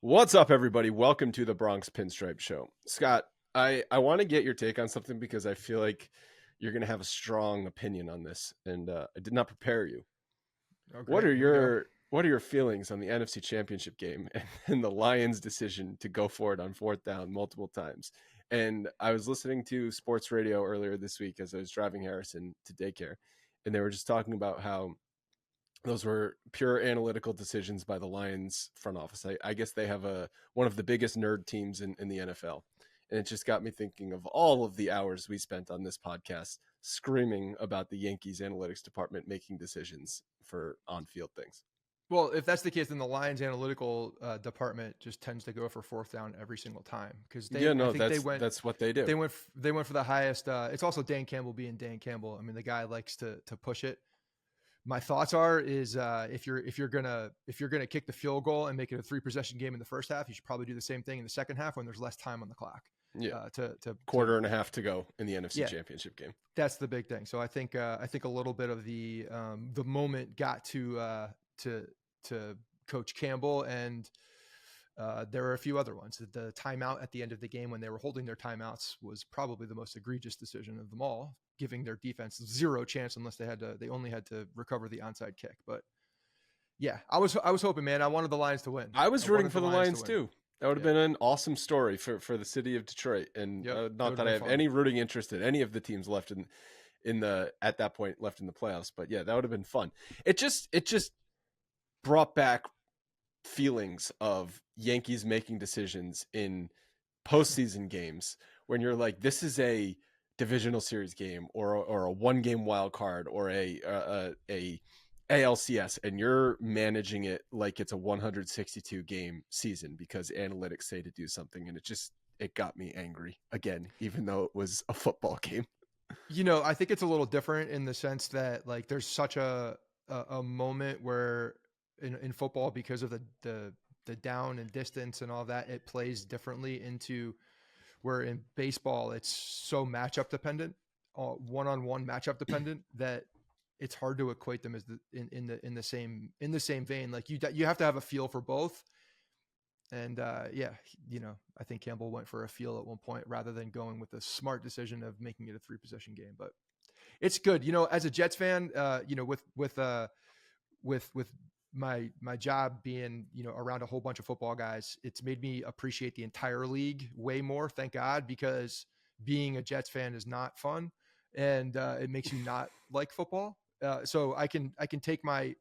What's up, everybody? Welcome to the Bronx Pinstripe Show. Scott, I want to get your take on something because I feel like you're going to have a strong opinion on this, and I did not prepare you. Oh, What great. are Here we go. your feelings on the NFC Championship game and the Lions' decision to go for it on fourth down multiple times? And I was listening to sports radio earlier this week as I was driving Harrison to daycare, and they were just talking about how those were pure analytical decisions by the Lions front office. I guess they have one of the biggest nerd teams in the NFL. And it just got me thinking of all of the hours we spent on this podcast screaming about the Yankees analytics department making decisions for on-field things. Well, if that's the case, then the Lions analytical department just tends to go for fourth down every single time because Yeah, I no, think that's what they do. they went for the highest. It's also Dan Campbell being Dan Campbell. I mean, the guy likes to push it. My thoughts are if you're gonna kick the field goal and make it a 3 possession game in the first half, you should probably do the same thing in the second half when there's less time on the clock. Yeah, To quarter and a half to go in the NFC yeah, Championship game. that's the big thing. So I think a little bit of the moment got to Coach Campbell, and there are a few other ones. The timeout at the end of the game when they were holding their timeouts was probably the most egregious decision of them all, giving their defense zero chance unless they only had to recover the onside kick. But yeah, I was hoping, man. I wanted the Lions to win. I was rooting for the Lions to too. That would have been an awesome story for the city of Detroit. And Yep, not that I have any rooting interest in any of the teams left in the at that point left in the playoffs. But yeah, that would have been fun. It just brought back feelings of Yankees making decisions in postseason games when you're like, this is a divisional series game or a 1-game wild card or a ALCS, and you're managing it like it's a 162 game season because analytics say to do something, and it got me angry again, even though it was a football game. I think it's a little different in the sense that like there's such a moment where in football, because of the down and distance and all that, it plays differently into where in baseball it's so matchup dependent, one-on-one matchup dependent, that it's hard to equate them as in the same vein. Like you have to have a feel for both. And I think Campbell went for a feel at one point rather than going with the smart decision of making it a 3 possession game. But it's good, as a Jets fan, with my job being, around a whole bunch of football guys, it's made me appreciate the entire league way more. Thank God, because being a Jets fan is not fun, and it makes you not like football. So I can take my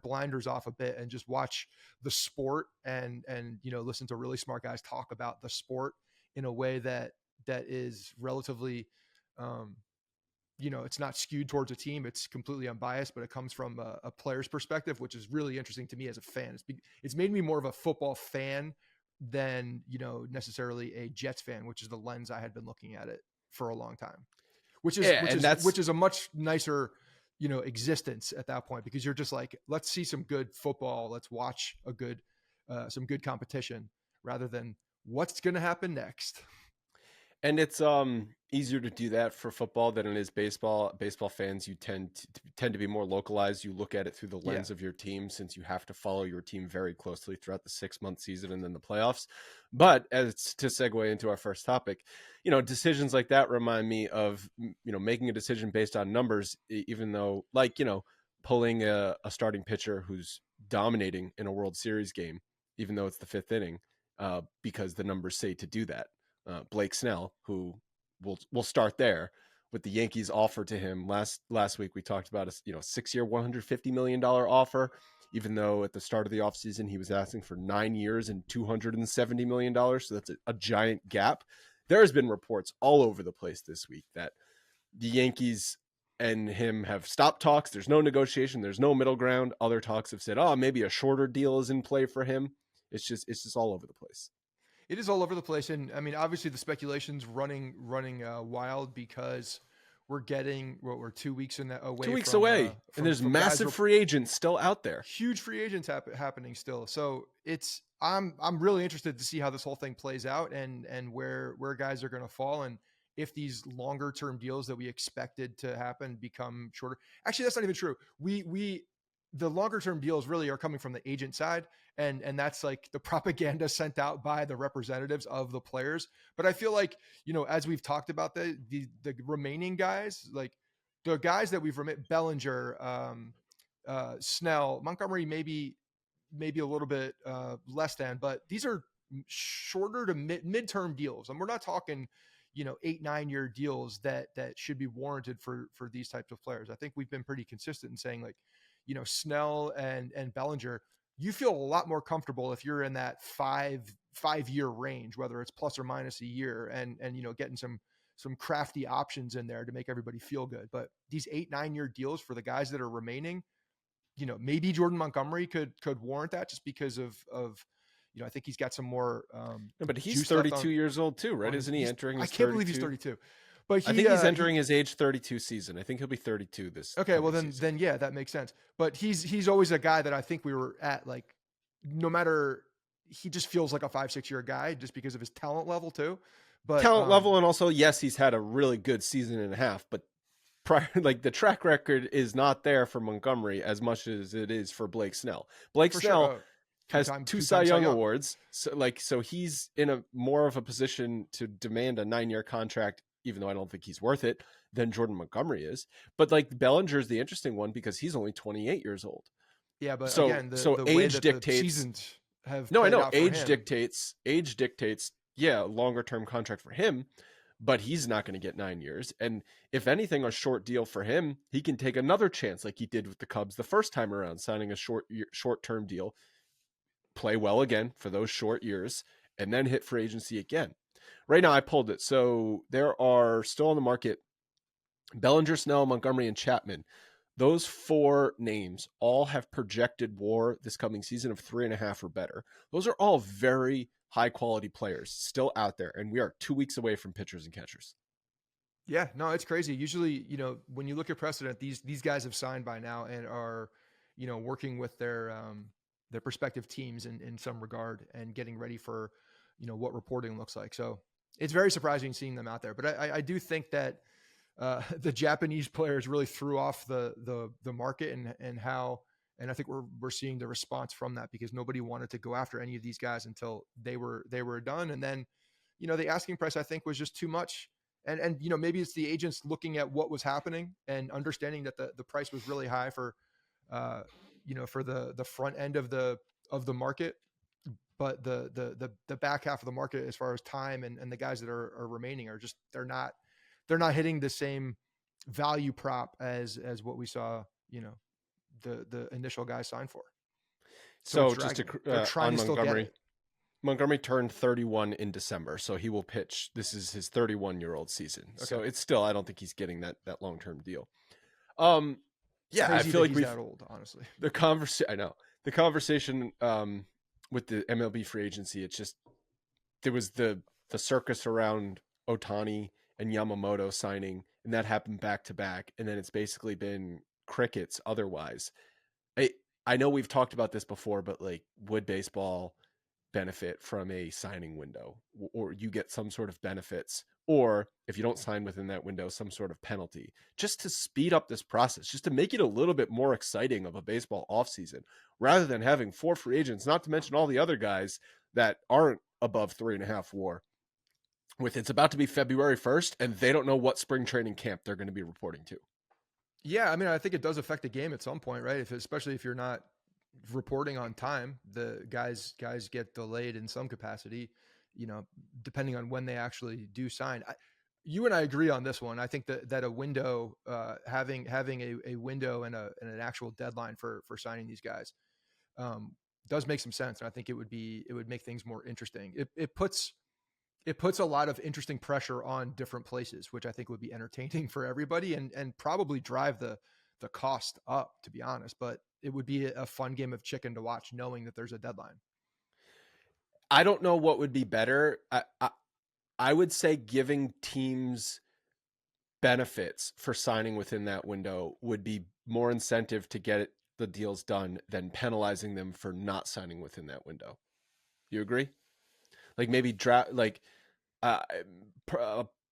blinders off a bit and just watch the sport and listen to really smart guys talk about the sport in a way that is relatively it's not skewed towards a team. It's completely unbiased, but it comes from a player's perspective, which is really interesting to me as a fan. It's made me more of a football fan than, necessarily a Jets fan, which is the lens I had been looking at it for a long time, which is a much nicer, existence at that point, because you're just like, let's see some good football. Let's watch some good competition rather than what's going to happen next. And it's easier to do that for football than it is baseball. Baseball fans, you tend to be more localized. You look at it through the lens of your team, since you have to follow your team very closely throughout the 6-month season and then the playoffs. But as to segue into our first topic, decisions like that remind me of making a decision based on numbers, even though, like, pulling a starting pitcher who's dominating in a World Series game, even though it's the 5th inning, because the numbers say to do that. Blake Snell, who we'll start there with the Yankees offer to him last week. We talked about a 6-year, $150 million offer, even though at the start of the offseason he was asking for 9 years and $270 million. So that's a giant gap. There has been reports all over the place this week that the Yankees and him have stopped talks. There's no negotiation. There's no middle ground. Other talks have said, maybe a shorter deal is in play for him. It's just all over the place. It is all over the place, and I mean, obviously, the speculation's running wild because we're 2 weeks away. 2 weeks away, and there's massive free agents still out there. Huge free agents happening still. So I'm really interested to see how this whole thing plays out and where guys are going to fall, and if these longer term deals that we expected to happen become shorter. Actually, that's not even true. the longer term deals really are coming from the agent side, and that's like the propaganda sent out by the representatives of the players. But I feel like, as we've talked about the remaining guys, like the guys that we've Bellinger, Snell, Montgomery, maybe a little bit less than, but these are shorter to midterm deals, and we're not talking 8-9 year deals that should be warranted for these types of players. I think we've been pretty consistent in saying, like, Snell and Bellinger, you feel a lot more comfortable if you're in that 5 year range, whether it's plus or minus a year, and getting some crafty options in there to make everybody feel good. But these 8-9 year deals for the guys that are remaining, maybe Jordan Montgomery could warrant that, just because of I think he's got some more No, but he's juice 32 years old too, right? Isn't he he's, entering I his can't 32? believe he's 32. But I think he's entering his age 32 season. I think he'll be 32 this. Okay, well season. then yeah, that makes sense. But he's always a guy that I think we were at, like, no matter, he just feels like a 5-6 year guy just because of his talent level too. But talent level, and also, yes, he's had a really good season and a half, but prior, like, the track record is not there for Montgomery as much as it is for Blake Snell. Blake Snell has two Cy Young awards, so he's in a more of a position to demand a 9-year contract, even though I don't think he's worth it, than Jordan Montgomery is. But like, Bellinger is the interesting one because he's only 28 years old. Yeah, but so again, the way age that dictates. The seasons have no, I know age dictates. Age dictates. Yeah, longer term contract for him, but he's not going to get 9 years. And if anything, a short deal for him, he can take another chance like he did with the Cubs the first time around, signing a short term deal, play well again for those short years, and then hit free agency again. Right now, I pulled it. So there are still on the market Bellinger, Snell, Montgomery, and Chapman. Those 4 names all have projected WAR this coming season of 3.5 or better. Those are all very high quality players still out there, and we are 2 weeks away from pitchers and catchers. Yeah, no, it's crazy. Usually, when you look at precedent, these guys have signed by now and are, working with their prospective teams in some regard, and getting ready for, what reporting looks like. So it's very surprising seeing them out there. But I do think that the Japanese players really threw off the market, and I think we're seeing the response from that, because nobody wanted to go after any of these guys until they were done. And then, the asking price, I think, was just too much. And maybe it's the agents looking at what was happening and understanding that the price was really high for for the front end of the market, but the back half of the market, as far as time and the guys that are remaining, are just, they're not hitting the same value prop as what we saw, the initial guys signed for. So just on Montgomery. Montgomery turned 31 in December, so he will pitch. This is his 31-year-old season. Okay. So it's still, I don't think he's getting that long-term deal. Yeah, I feel like he's that old, honestly. I know. The conversation with the MLB free agency, it's just, there was the circus around Ohtani and Yamamoto signing, and that happened back to back, and then it's basically been crickets otherwise. I know we've talked about this before, but like, would baseball benefit from a signing window, or you get some sort of benefits, or if you don't sign within that window, some sort of penalty, just to speed up this process, just to make it a little bit more exciting of a baseball offseason, rather than having 4 free agents, not to mention all the other guys that aren't above 3.5 WAR. It's about to be February 1st, and they don't know what spring training camp they're going to be reporting to. Yeah, I mean, I think it does affect the game at some point, right? Especially if you're not reporting on time, the guys get delayed in some capacity, depending on when they actually do sign. You and I agree on this one. I think that a window, having a window and an actual deadline for signing these guys, does make some sense. And I think it would make things more interesting. It puts a lot of interesting pressure on different places, which I think would be entertaining for everybody, and probably drive the cost up, to be honest. But it would be a fun game of chicken to watch, knowing that there's a deadline. I don't know what would be better. I would say giving teams benefits for signing within that window would be more incentive to get the deals done than penalizing them for not signing within that window. You agree? Like, maybe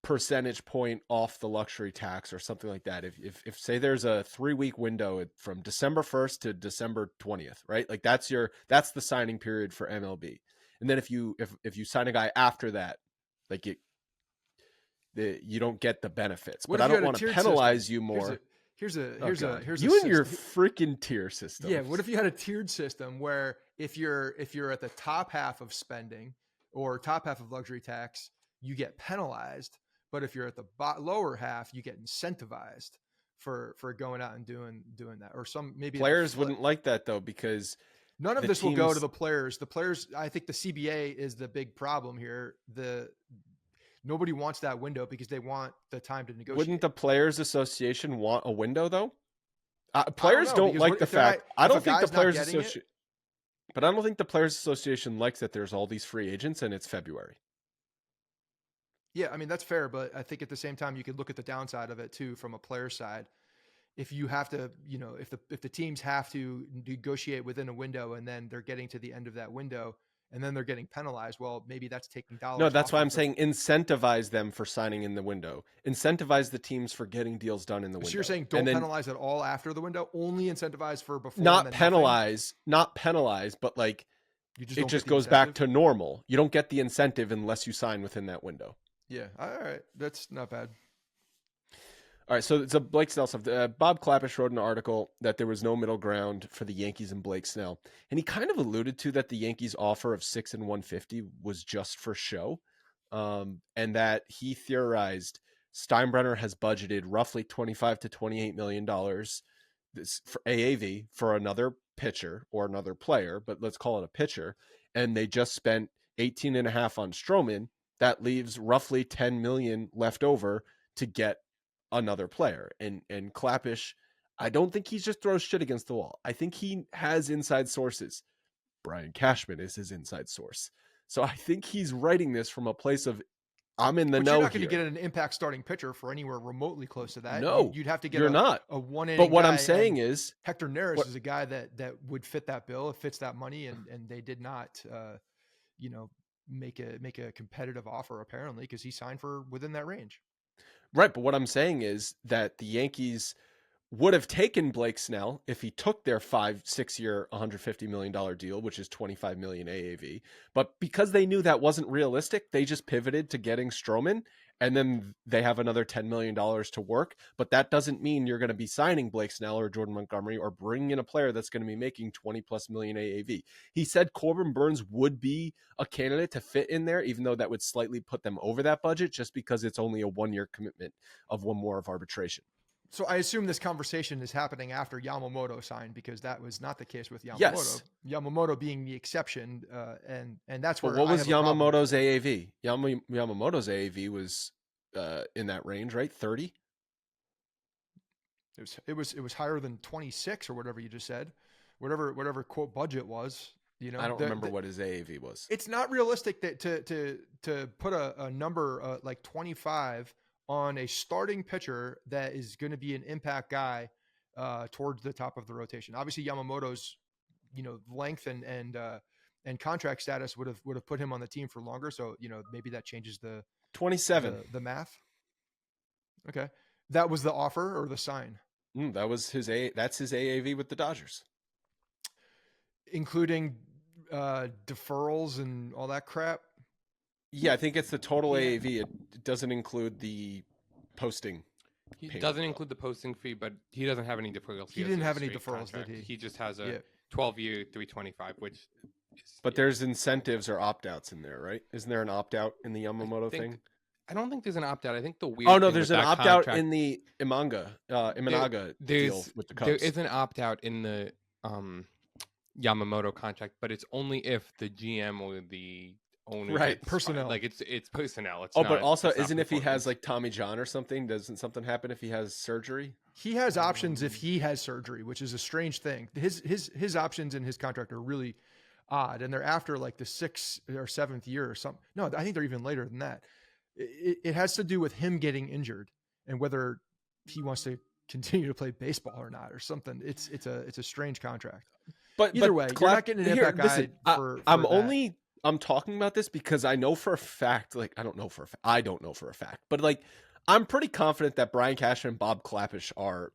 percentage point off the luxury tax or something like that. If say there's a 3-week window from December 1st to December 20th, right? Like that's the signing period for MLB. And then if you sign a guy after that, like you don't get the benefits. What But if I you don't had a want to tiered penalize system? you more. Here's a You and system. your freaking tier system. Yeah, what if you had a tiered system where if you're at the top half of spending or top half of luxury tax, you get penalized, but if you're at the lower half, you get incentivized for going out and doing that. Or some maybe players wouldn't like that though, because none of this will go to the players. The players, I think the CBA is the big problem here. Nobody wants that window because they want the time to negotiate. Wouldn't the Players Association want a window though? Players don't like the fact. I don't think the Players Association. But I don't think the Players Association likes that there's all these free agents and it's February. Yeah, I mean that's fair, but I think at the same time you could look at the downside of it too from a player side. If you have to, if the teams have to negotiate within a window and then they're getting to the end of that window and then they're getting penalized, well, maybe that's taking dollars. No, that's why I'm saying incentivize them for signing in the window. Incentivize the teams for getting deals done in the window. So you're saying don't penalize at all after the window, only incentivize for before. Not penalize, but like it just goes back to normal. You don't get the incentive unless you sign within that window. Yeah, all right, that's not bad. All right, so it's a Blake Snell stuff. Bob Klapisch wrote an article that there was no middle ground for the Yankees and Blake Snell, and he kind of alluded to that the Yankees' offer of $6 and $150 was just for show, and that he theorized Steinbrenner has budgeted roughly $25 to $28 million for AAV for another pitcher or another player, but let's call it a pitcher, and they just spent 18.5 on Stroman. That leaves roughly 10 million left over to get another player. And Klapisch, I don't think he just throws shit against the wall. I think he has inside sources. Brian Cashman is his inside source. So I think he's writing this from a place of I'm in the know. You're not going to get an impact starting pitcher for anywhere remotely close to that. No, you'd have to get a one inning. But what I'm saying is Hector Neris is a guy that would fit that bill. It fits that money, and they did not, make a competitive offer apparently because he signed for within that range. Right, but what I'm saying is that the Yankees would have taken Blake Snell if he took their 5-6 year $150 million deal, which is $25 million AAV. But because they knew that wasn't realistic, they just pivoted to getting Stroman, and then they have another $10 million to work. But that doesn't mean you're going to be signing Blake Snell or Jordan Montgomery or bringing in a player that's going to be making 20 plus million AAV. He said Corbin Burns would be a candidate to fit in there, even though that would slightly put them over that budget just because it's only a 1-year commitment of one more of arbitration. So I assume this conversation is happening after Yamamoto signed, because that was not the case with Yamamoto. Yes. Yamamoto being the exception, and that's where. But what was Yamamoto's AAV? Yamamoto's AAV was in that range, right? 30. It was higher than 26 or whatever you just said, whatever quote budget was. I don't remember what his AAV was. It's not realistic that to put a number like 25 on a starting pitcher that is going to be an impact guy towards the top of the rotation. Obviously Yamamoto's, length and contract status would have put him on the team for longer. So, maybe that changes the 27, the math. Okay. That was the offer or the sign? That was that's his AAV with the Dodgers. Including deferrals and all that crap. Yeah, I think it's the total AAV. It doesn't include the posting. He doesn't include the posting fee, but he doesn't have any deferrals. He didn't have any deferrals, contract. did he? He just has a 12-year, $325, which is... But there's incentives or opt-outs in there, right? Isn't there an opt-out in the Yamamoto thing? I don't think there's an opt-out. I think the weird... Oh, no, there's an opt-out in the Imanaga deal with the Cubs. There is an opt-out in the Yamamoto contract, but it's only if the GM or the owner, right? Personnel, like it's personnel. It's but also isn't if he has like Tommy John or something? Doesn't something happen if he has surgery? He has options if he has surgery, which is a strange thing. His options in his contract are really odd, and they're after like the 6th or 7th year or something. No, I think they're even later than that. It has to do with him getting injured and whether he wants to continue to play baseball or not or something. It's a strange contract. But either way, you're not getting an impact guy. I'm talking about this because I know for a fact, like I don't know for a fact, but like I'm pretty confident that Brian Cashman and Bob Clappish are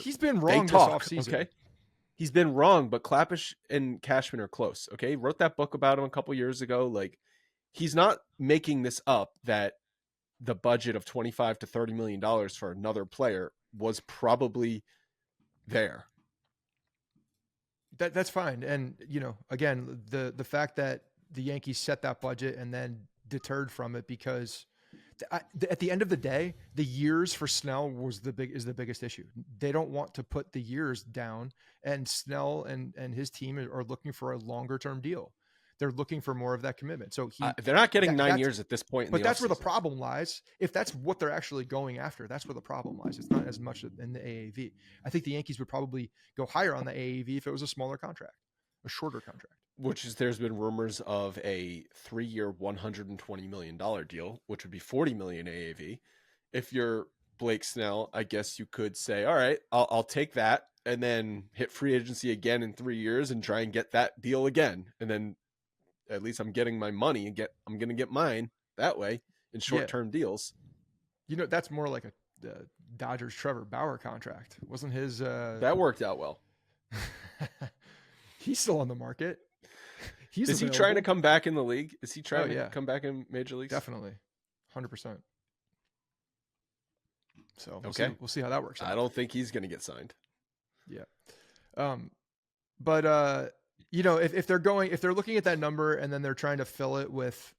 He's been they wrong this talk. offseason. Okay, he's been wrong, but Clappish and Cashman are close. Okay, he wrote that book about him a couple years ago. Like he's not making this up that the budget of $25 to $30 million for another player was probably there. That's fine. And, you know, again, the fact that the Yankees set that budget and then deterred from it because at the end of the day, the years for Snell is the biggest issue. They don't want to put the years down, and Snell and his team are looking for a longer term deal. They're looking for more of that commitment. So they're not getting 9 years at this point. But that's where the problem lies. If that's what they're actually going after, that's where the problem lies. It's not as much in the AAV. I think the Yankees would probably go higher on the AAV if it was a smaller contract, a shorter contract. Which is, there's been rumors of a 3-year, $120 million deal, which would be $40 million AAV. If you're Blake Snell, I guess you could say, all right, I'll take that and then hit free agency again in 3 years and try and get that deal again. And then at least I'm getting my money and I'm going to get mine that way in short-term deals. You know, that's more like a Dodgers Trevor Bauer contract. Wasn't his that worked out well. He's still on the market. Is he trying to come back in the league? Is he trying to come back in major leagues? Definitely. 100%. So we'll see how that works out. I don't think he's going to get signed. Yeah. But you know, if they're looking at that number and then they're trying to fill it with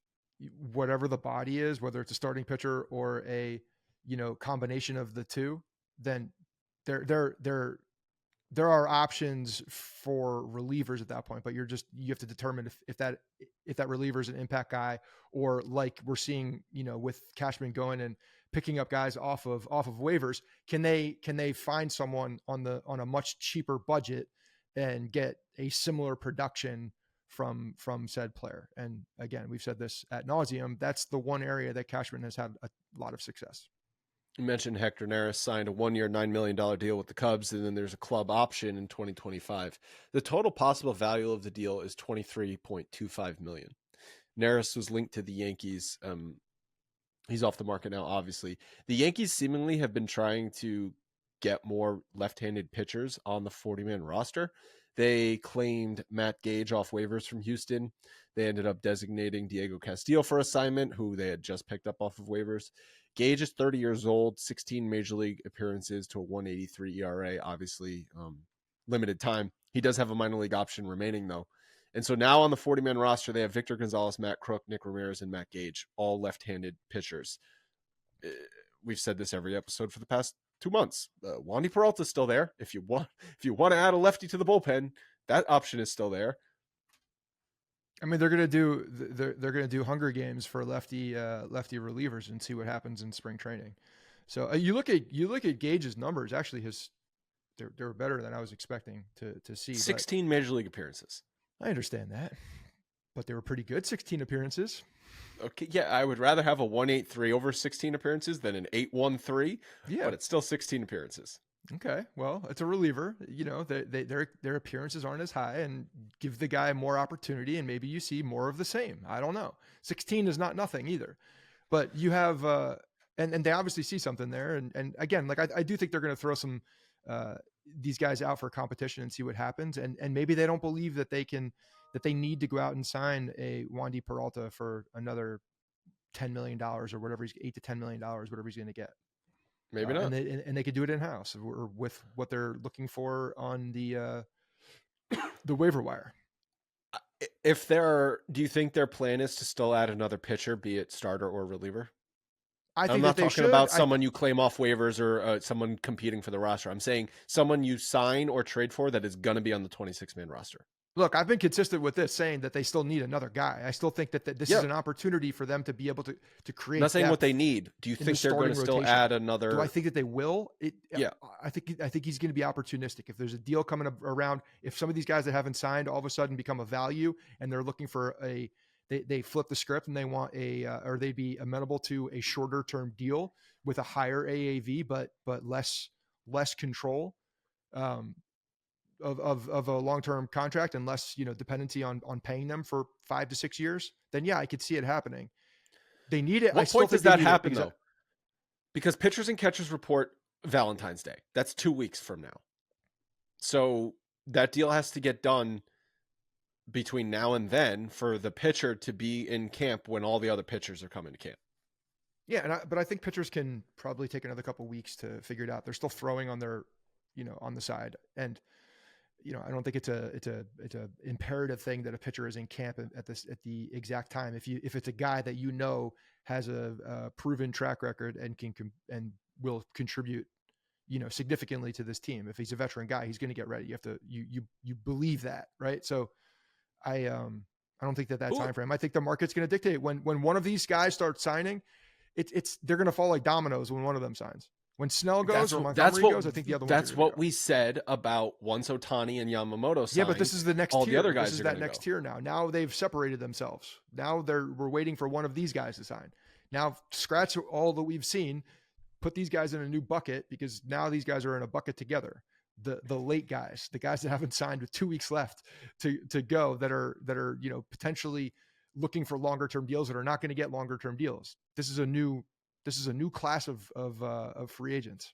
whatever the body is, whether it's a starting pitcher or a, you know, combination of the two, then there are options for relievers at that point, but you have to determine if that reliever is an impact guy, or like we're seeing, you know, with Cashman going and picking up guys off of waivers, can they find someone on a much cheaper budget and get a similar production from said player? And again, we've said this ad nauseum. That's the one area that Cashman has had a lot of success. You mentioned Hector Neris signed a 1-year, $9 million deal with the Cubs, and then there's a club option in 2025. The total possible value of the deal is $23.25 million. Neris was linked to the Yankees. He's off the market now, obviously. The Yankees seemingly have been trying to get more left-handed pitchers on the 40-man roster. They claimed Matt Gage off waivers from Houston. They ended up designating Diego Castillo for assignment, who they had just picked up off of waivers. Gage is 30 years old, 16 major league appearances to a 1.83 ERA, obviously limited time. He does have a minor league option remaining, though. And so now on the 40-man roster, they have Victor Gonzalez, Matt Crook, Nick Ramirez, and Matt Gage, all left-handed pitchers. We've said this every episode for the past 2 months. Wandy Peralta's still there. If you want to add a lefty to the bullpen, that option is still there. I mean, they're gonna do Hunger Games for lefty relievers and see what happens in spring training. So you look at Gage's numbers. Actually, they're better than I was expecting to see. 16 major league appearances. I understand that, but they were pretty good. 16 appearances. Okay, yeah, I would rather have a 1.83 over 16 appearances than an 8.13. Yeah, but it's still 16 appearances. Okay, well, it's a reliever. You know, their appearances aren't as high, and give the guy more opportunity, and maybe you see more of the same. I don't know. 16 is not nothing either, but you have and they obviously see something there. And again, like I do think they're going to throw some these guys out for competition and see what happens. And maybe they don't believe that they need to go out and sign a Wandy Peralta for another $10 million or whatever, $8 to $10 million, whatever he's going to get. Maybe not. And they could do it in-house or with what they're looking for on the waiver wire. Do you think their plan is to still add another pitcher, be it starter or reliever? I'm not talking about someone you claim off waivers or someone competing for the roster. I'm saying someone you sign or trade for that is going to be on the 26-man roster. Look, I've been consistent with this, saying that they still need another guy. I still think that this is an opportunity for them to be able to create. I'm not saying what they need. Do you think they're going to still add another? Do I think that they will? I think he's going to be opportunistic. If there's a deal coming around, if some of these guys that haven't signed all of a sudden become a value and they're looking for they flip the script and they want or they'd be amenable to a shorter term deal with a higher AAV, but less control. of a long-term contract, unless, dependency on paying them for 5 to 6 years, then yeah, I could see it happening. They need it. What I still point think does they that need it happen though? Because pitchers and catchers report Valentine's Day. That's 2 weeks from now. So that deal has to get done between now and then for the pitcher to be in camp when all the other pitchers are coming to camp. Yeah, but I think pitchers can probably take another couple weeks to figure it out. They're still throwing on their, on the side, and I don't think it's a imperative thing that a pitcher is in camp at the exact time. If it's a guy that has a proven track record and and will contribute, significantly to this team. If he's a veteran guy, he's going to get ready. You have to you believe that, right? So I don't think that time frame. I think the market's going to dictate when one of these guys starts signing. They're going to fall like dominoes when one of them signs. When Snell goes or Montgomery goes, I think the other one. That's what we said about once Ohtani and Yamamoto signed. Yeah, but this is the next all tier. The other guys this is that next tier now. Now they've separated themselves. Now we're waiting for one of these guys to sign. Now scratch all that we've seen. Put these guys in a new bucket, because now these guys are in a bucket together. The late guys, the guys that haven't signed with 2 weeks left to go, that are potentially looking for longer term deals, that are not going to get longer term deals. This is a new class of free agents.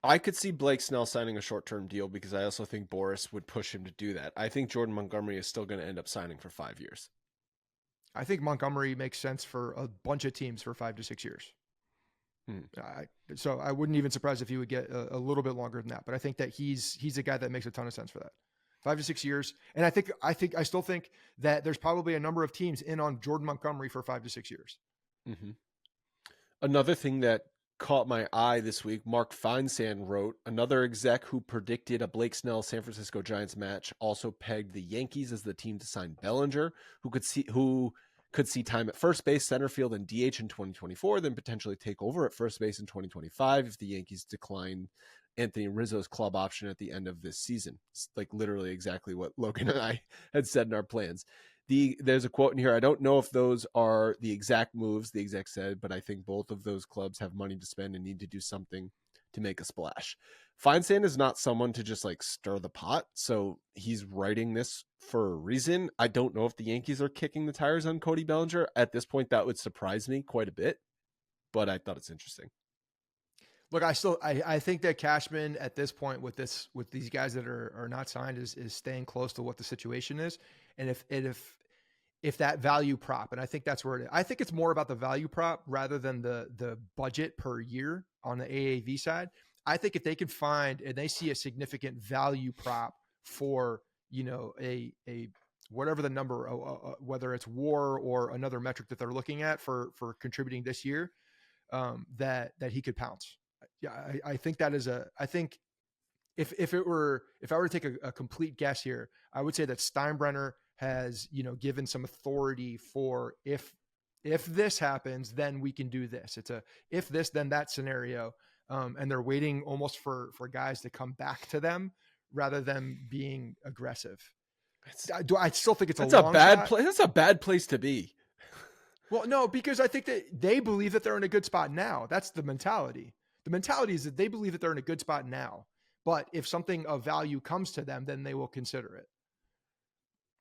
I could see Blake Snell signing a short term deal, because I also think Boris would push him to do that. I think Jordan Montgomery is still going to end up signing for 5 years. I think Montgomery makes sense for a bunch of teams for 5 to 6 years. So I wouldn't even surprise if he would get a little bit longer than that. But I think that he's a guy that makes a ton of sense for that. 5 to 6 years. And I still think that there's probably a number of teams in on Jordan Montgomery for 5 to 6 years. Mm-hmm. Another thing that caught my eye this week, Mark Feinsand wrote, another exec who predicted a Blake Snell San Francisco Giants match also pegged the Yankees as the team to sign Bellinger, who could see time at first base, center field, and DH in 2024, then potentially take over at first base in 2025 if the Yankees decline Anthony Rizzo's club option at the end of this season. It's like literally exactly what Logan and I had said in our plans. There's a quote in here. I don't know if those are the exact moves the exec said, but I think both of those clubs have money to spend and need to do something to make a splash. Feinsand is not someone to just like stir the pot, so he's writing this for a reason. I don't know if the Yankees are kicking the tires on Cody Bellinger. At this point, that would surprise me quite a bit, but I thought it's interesting. Look, I think that Cashman at this point with these guys that are not signed is staying close to what the situation is. And if that value prop, and I think that's where it is. I think it's more about the value prop rather than the budget per year on the AAV side. I think if they can find and they see a significant value prop for, a whatever the number, whether it's WAR or another metric that they're looking at for contributing this year, that he could pounce. Yeah, I think that is I think if I were to take a complete guess here, I would say that Steinbrenner has, given some authority for if this happens, then we can do this. It's a if this, then that scenario. And they're waiting almost for guys to come back to them rather than being aggressive. I still think it's a bad place. That's a bad place to be. Well, no, because I think that they believe that they're in a good spot now. That's the mentality. The mentality is that they believe that they're in a good spot now. But if something of value comes to them, then they will consider it.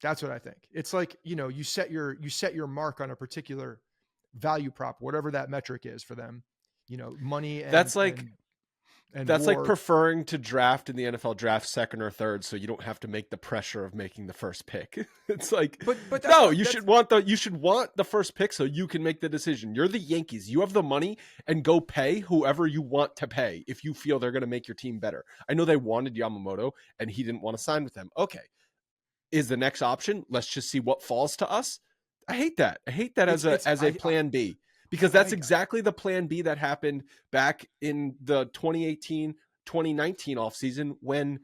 That's what I think. It's like, you set your mark on a particular value prop, whatever that metric is for them, money. And, that's like preferring to draft in the NFL draft second or third, so you don't have to make the pressure of making the first pick. It's like, but no, you should want the first pick so you can make the decision. You're the Yankees. You have the money, and go pay whoever you want to pay if you feel they're going to make your team better. I know they wanted Yamamoto, and he didn't want to sign with them. Okay, is the next option? Let's just see what falls to us. I hate that. As a plan B. Because that's exactly the plan B that happened back in the 2018-2019 offseason when,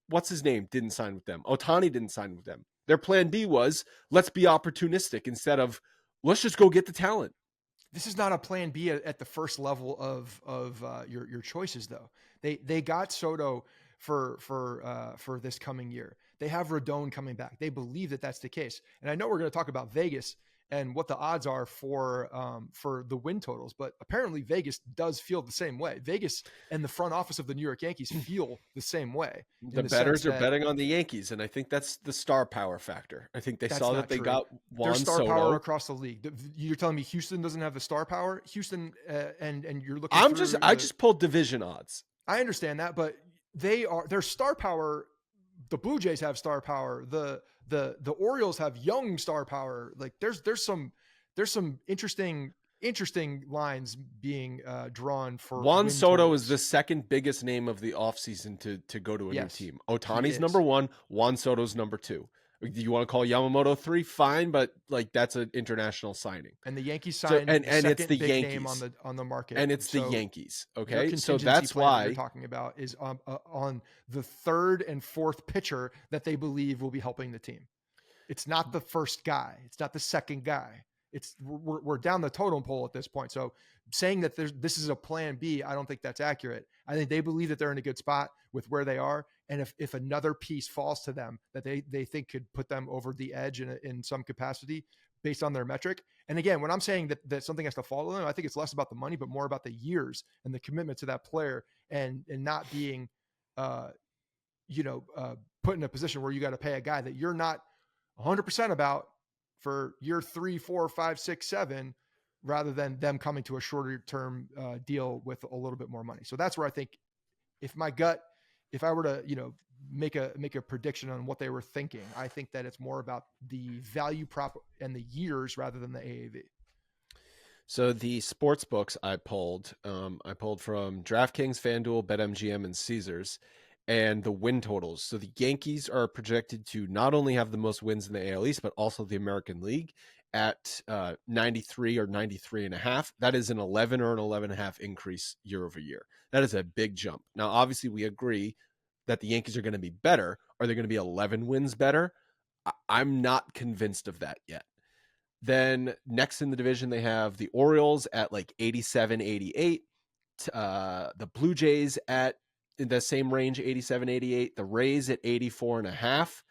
what's his name, didn't sign with them. Ohtani didn't sign with them. Their plan B was, let's be opportunistic instead of, let's just go get the talent. This is not a plan B at the first level of your choices, though. They got Soto for this coming year. They have Rodon coming back. They believe that that's the case. And I know we're going to talk about Vegas and what the odds are for the win totals. But apparently Vegas does feel the same way. Vegas and the front office of the New York Yankees feel the same way. The bettors are betting on the Yankees, and I think that's the star power factor. I think they saw that they got Juan There's star Soto. power across the league. You're telling me Houston doesn't have the star power? Houston, and you're looking. I just pulled division odds. I understand that, but their star power. The Blue Jays have star power. The Orioles have young star power. Like there's some interesting lines being drawn for Juan Soto totals. is the second biggest name of the offseason to go to a new team. Ohtani's number 1, Juan Soto's number 2. Do you want to call Yamamoto 3? Fine, but like that's an international signing. And the Yankees signed and it's the Yankees name on the market. And it's the Yankees. Okay. So that's why you're talking about is on the third and fourth pitcher that they believe will be helping the team. It's not the first guy. It's not the second guy. We're down the totem pole at this point. So saying that this is a plan B, I don't think that's accurate. I think they believe that they're in a good spot with where they are. And if another piece falls to them that they think could put them over the edge in some capacity based on their metric. And again, when I'm saying that something has to fall to them, I think it's less about the money, but more about the years and the commitment to that player and not being, put in a position where you got to pay a guy that you're not 100% about for year 3, 4, 5, 6, 7, rather than them coming to a shorter term deal with a little bit more money. So that's where I think if I were to, make a prediction on what they were thinking, I think that it's more about the value prop and the years rather than the AAV. So the sports books I pulled from DraftKings, FanDuel, BetMGM, and Caesars, and the win totals. So the Yankees are projected to not only have the most wins in the AL East, but also the American League at 93 or 93.5. That is an 11 or an 11.5 increase year over year. That is a big jump. Now, obviously, we agree that the Yankees are going to be better. Are they going to be 11 wins better? I'm not convinced of that yet. Then next in the division, they have the Orioles at like 87, 88. The Blue Jays at in the same range, 87, 88. The Rays at 84.5.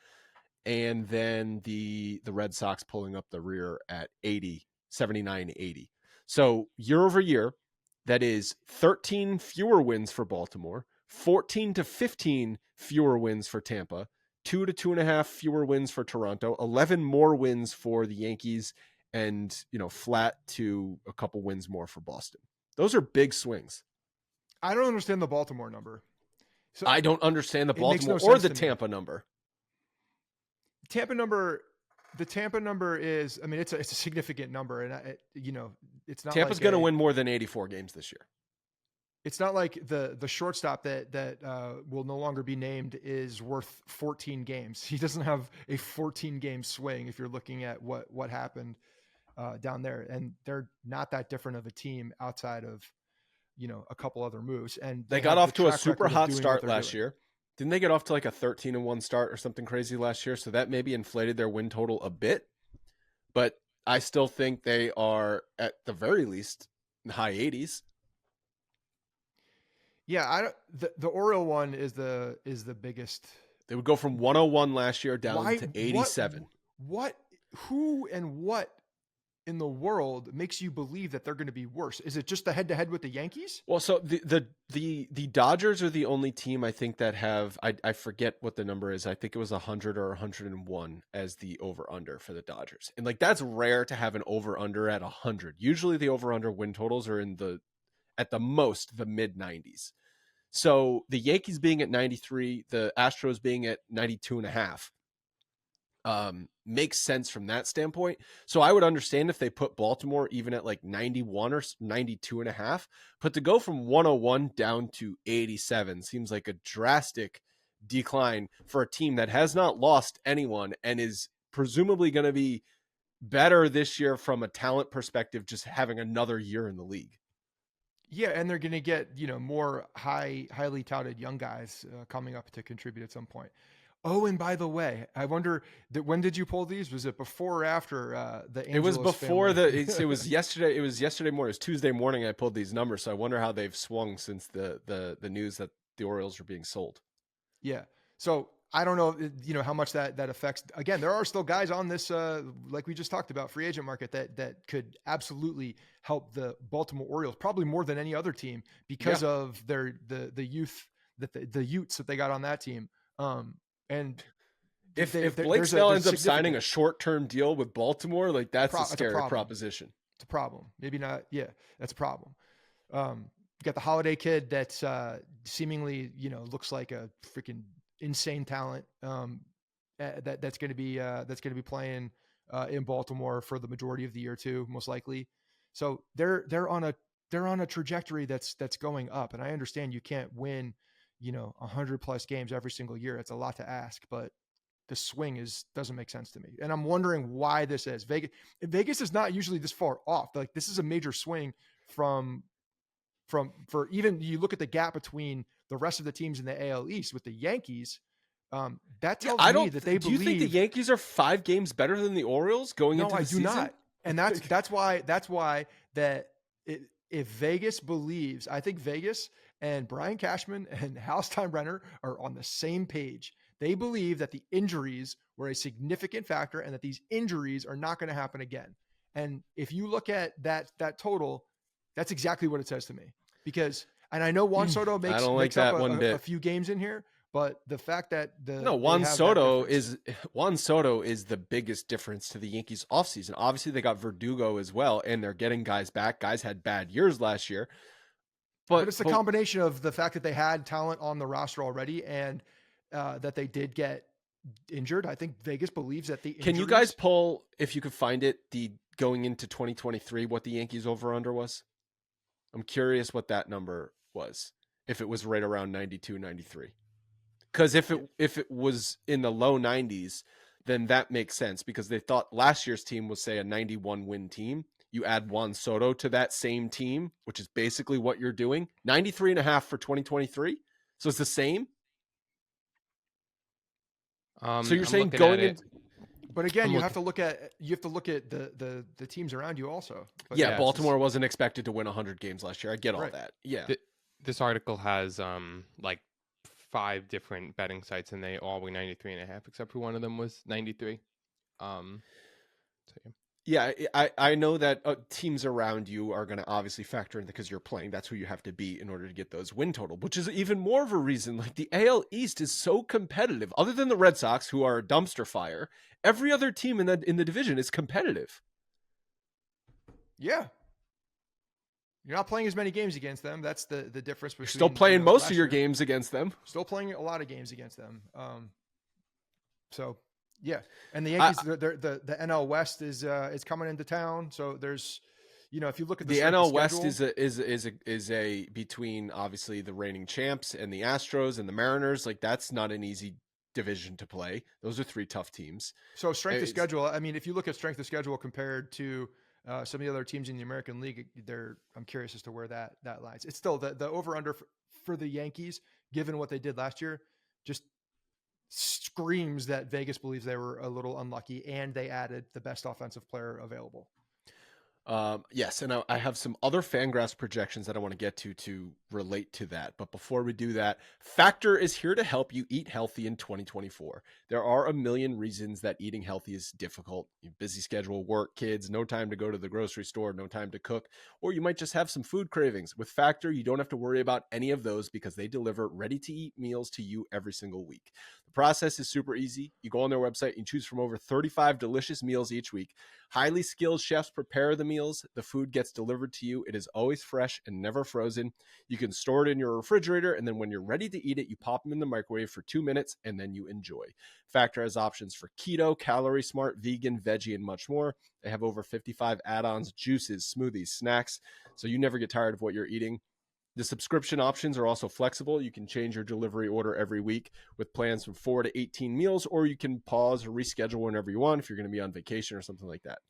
And then the Red Sox pulling up the rear at 80, 79, 80. So year over year, that is 13 fewer wins for Baltimore, 14 to 15 fewer wins for Tampa, 2 to 2.5 fewer wins for Toronto, 11 more wins for the Yankees, and flat to a couple wins more for Boston. Those are big swings. I don't understand the Baltimore number. So I don't understand the Baltimore or the Tampa number. The Tampa number is, it's a significant number, and it's not. Tampa's going to win more than 84 games this year. It's not like the shortstop that will no longer be named is worth 14 games. He doesn't have a 14 game swing if you're looking at what happened down there, and they're not that different of a team outside of a couple other moves. And they got off to a super hot start last year. Didn't they get off to like a 13-1 start or something crazy last year? So that maybe inflated their win total a bit, but I still think they are at the very least in high 80s. Yeah, the Oriole one is the biggest. They would go from 101 last year down to 87. Who and what in the world makes you believe that they're going to be worse? Is it just the head-to-head with the Yankees? Well, so the Dodgers are the only team I think that have, I forget what the number is. I think it was 100 or 101 as the over-under for the Dodgers. And like, that's rare to have an over-under at 100. Usually the over-under win totals are at the most, the mid-90s. So the Yankees being at 93, the Astros being at 92.5, makes sense from that standpoint. So I would understand if they put Baltimore even at like 91 or 92.5, but to go from 101 down to 87 seems like a drastic decline for a team that has not lost anyone and is presumably going to be better this year from a talent perspective, just having another year in the league. Yeah, and they're going to get, more highly touted young guys coming up to contribute at some point. Oh, and by the way, I wonder when did you pull these? Was it before or after the Angelos It was before family? it was yesterday. It was yesterday morning. It was Tuesday morning I pulled these numbers. So I wonder how they've swung since the news that the Orioles are being sold. Yeah. So I don't know, how much that affects. Again, there are still guys on this, like we just talked about, free agent market that could absolutely help the Baltimore Orioles, probably more than any other team because of the youth the Utes that they got on that team. And if Blake Snell ends up signing a short-term deal with Baltimore, like that's a scary proposition. It's a problem. Maybe not. Yeah, that's a problem. You got the Holiday kid that's seemingly, looks like a freaking insane talent. That's going to be playing in Baltimore for the majority of the year too, most likely. So they're on a trajectory that's going up. And I understand you can't win, 100+ games every single year. It's a lot to ask, but the swing doesn't make sense to me. And I'm wondering why this is. Vegas is not usually this far off. Like, this is a major swing for even, you look at the gap between the rest of the teams in the AL East with the Yankees. That tells me that they believe. Do you think the Yankees are 5 games better than the Orioles going into the season? No, I do not. And that's why that if Vegas believes, I think Vegas and Brian Cashman and Hal Steinbrenner are on the same page. They believe that the injuries were a significant factor and that these injuries are not going to happen again. And if you look at that total, that's exactly what it says to me. Because, and I know Juan Soto makes up a few games in here, but the fact that Juan Soto is the biggest difference to the Yankees offseason. Obviously, they got Verdugo as well, and they're getting guys back. Guys had bad years last year. But it's a combination of the fact that they had talent on the roster already and that they did get injured. I think Vegas believes that the injuries... Can you guys pull, if you could find it, the going into 2023, what the Yankees over-under was? I'm curious what that number was, if it was right around 92, 93. Because if it was in the low 90s, then that makes sense, because they thought last year's team was, say, a 91-win team. You add Juan Soto to that same team, which is basically what you're doing. 93.5 for 2023. So it's the same. So you're saying going into... But again, you have to look at the teams around you also. But Baltimore wasn't expected to win 100 games last year. I get all that. Yeah. This article has like 5 different betting sites, and they all were 93.5, except for one of them was 93. Yeah, I know that teams around you are going to obviously factor in because you're playing. That's who you have to beat in order to get those win total, which is even more of a reason. Like, the AL East is so competitive. Other than the Red Sox, who are a dumpster fire, every other team in the division is competitive. Yeah. You're not playing as many games against them. That's the difference. You're still playing most of your games against them. Still playing a lot of games against them. So... Yeah, and the Yankees, the NL West is coming into town. So there's, if you look at the NL West is a between obviously the reigning champs and the Astros and the Mariners. Like, that's not an easy division to play. Those are 3 tough teams. So strength of schedule. I mean, if you look at strength of schedule compared to some of the other teams in the American League, I'm curious as to where that lies. It's still the over under for the Yankees, given what they did last year, just screams that Vegas believes they were a little unlucky, and they added the best offensive player available. Yes, and I have some other Fangraphs projections that I want to get to relate to that. But before we do that, Factor is here to help you eat healthy in 2024. There are a million reasons that eating healthy is difficult. Busy schedule, work, kids, no time to go to the grocery store, no time to cook, or you might just have some food cravings. With Factor, you don't have to worry about any of those because they deliver ready-to-eat meals to you every single week. The process is super easy. You go on their website and choose from over 35 delicious meals each week. Highly skilled chefs prepare the meals. The food gets delivered to you. It is always fresh and never frozen. You can store it in your refrigerator, and then when you're ready to eat it, you pop them in the microwave for 2 minutes, and then you enjoy. Factor has options for keto, calorie smart, vegan, veggie, and much more. They have over 55 add-ons, juices, smoothies, snacks, so you never get tired of what you're eating. The subscription options are also flexible. You can change your delivery order every week with plans from 4 to 18 meals, or you can pause or reschedule whenever you want if you're going to be on vacation or something like that.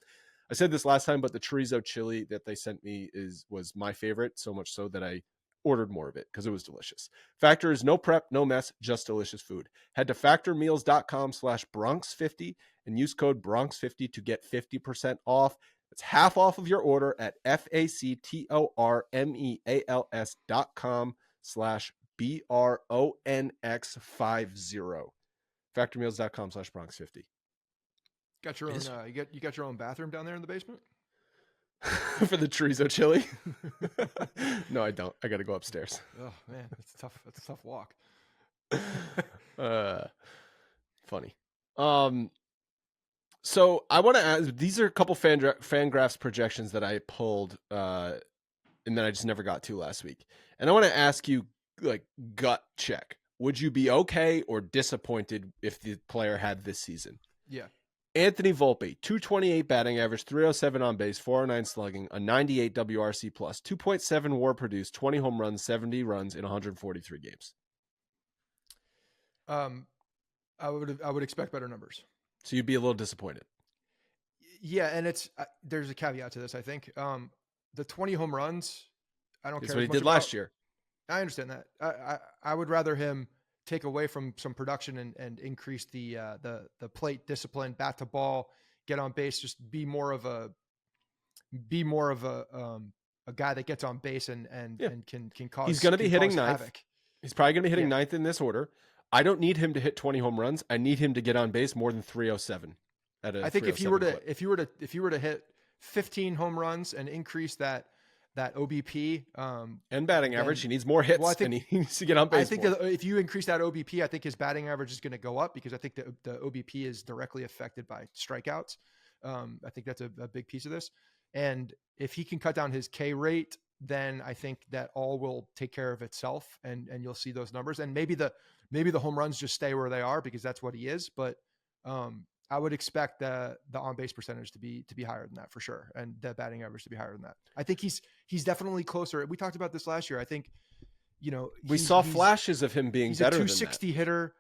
I said this last time, but the chorizo chili that they sent me was my favorite, so much so that I ordered more of it because it was delicious. Factor is no prep, no mess, just delicious food. Head to factormeals.com/Bronx50 and use code Bronx50 to get 50% off. It's half off of your order at factormeals.com/BRONX50. Factormeals.com/Bronx50. Got your own. You got your own bathroom down there in the basement For the chorizo chili? No, I don't. I got to go upstairs. Oh man, that's tough. That's a tough walk. Funny. So I want to ask, these are a couple Fangraphs projections that I pulled, and then I just never got to last week. And I want to ask you, like, gut check. Would you be okay or disappointed if the player had this season? Yeah. Anthony Volpe, 228 batting average, 307 on base, 409 slugging, a 98 WRC plus, 2.7 WAR produced, 20 home runs, 70 runs in 143 games. I would expect better numbers. So you'd be a little disappointed. Yeah, and there's a caveat to this. I think the 20 home runs. I don't care. That's what he did last year. I understand that. I would rather him take away from some production and increase the plate discipline, bat to ball, get on base, just be more of a guy that gets on base and can cause. He's going to be hitting ninth. Havoc. He's probably going to be hitting ninth in this order. I don't need him to hit 20 home runs. I need him to get on base more than 307. I think if you were to hit 15 home runs and increase that OBP and batting average, he needs more hits and he needs to get on base. I think that if you increase that OBP, I think his batting average is going to go up because I think the OBP is directly affected by strikeouts. I think that's a big piece of this. And if he can cut down his K rate, then I think that all will take care of itself and you'll see those numbers. And maybe the home runs just stay where they are because that's what he is. But I would expect the on-base percentage to be higher than that for sure, and the batting average to be higher than that. I think he's definitely closer. We talked about this last year. I think, we saw flashes of him being better. He's a 260 hitter.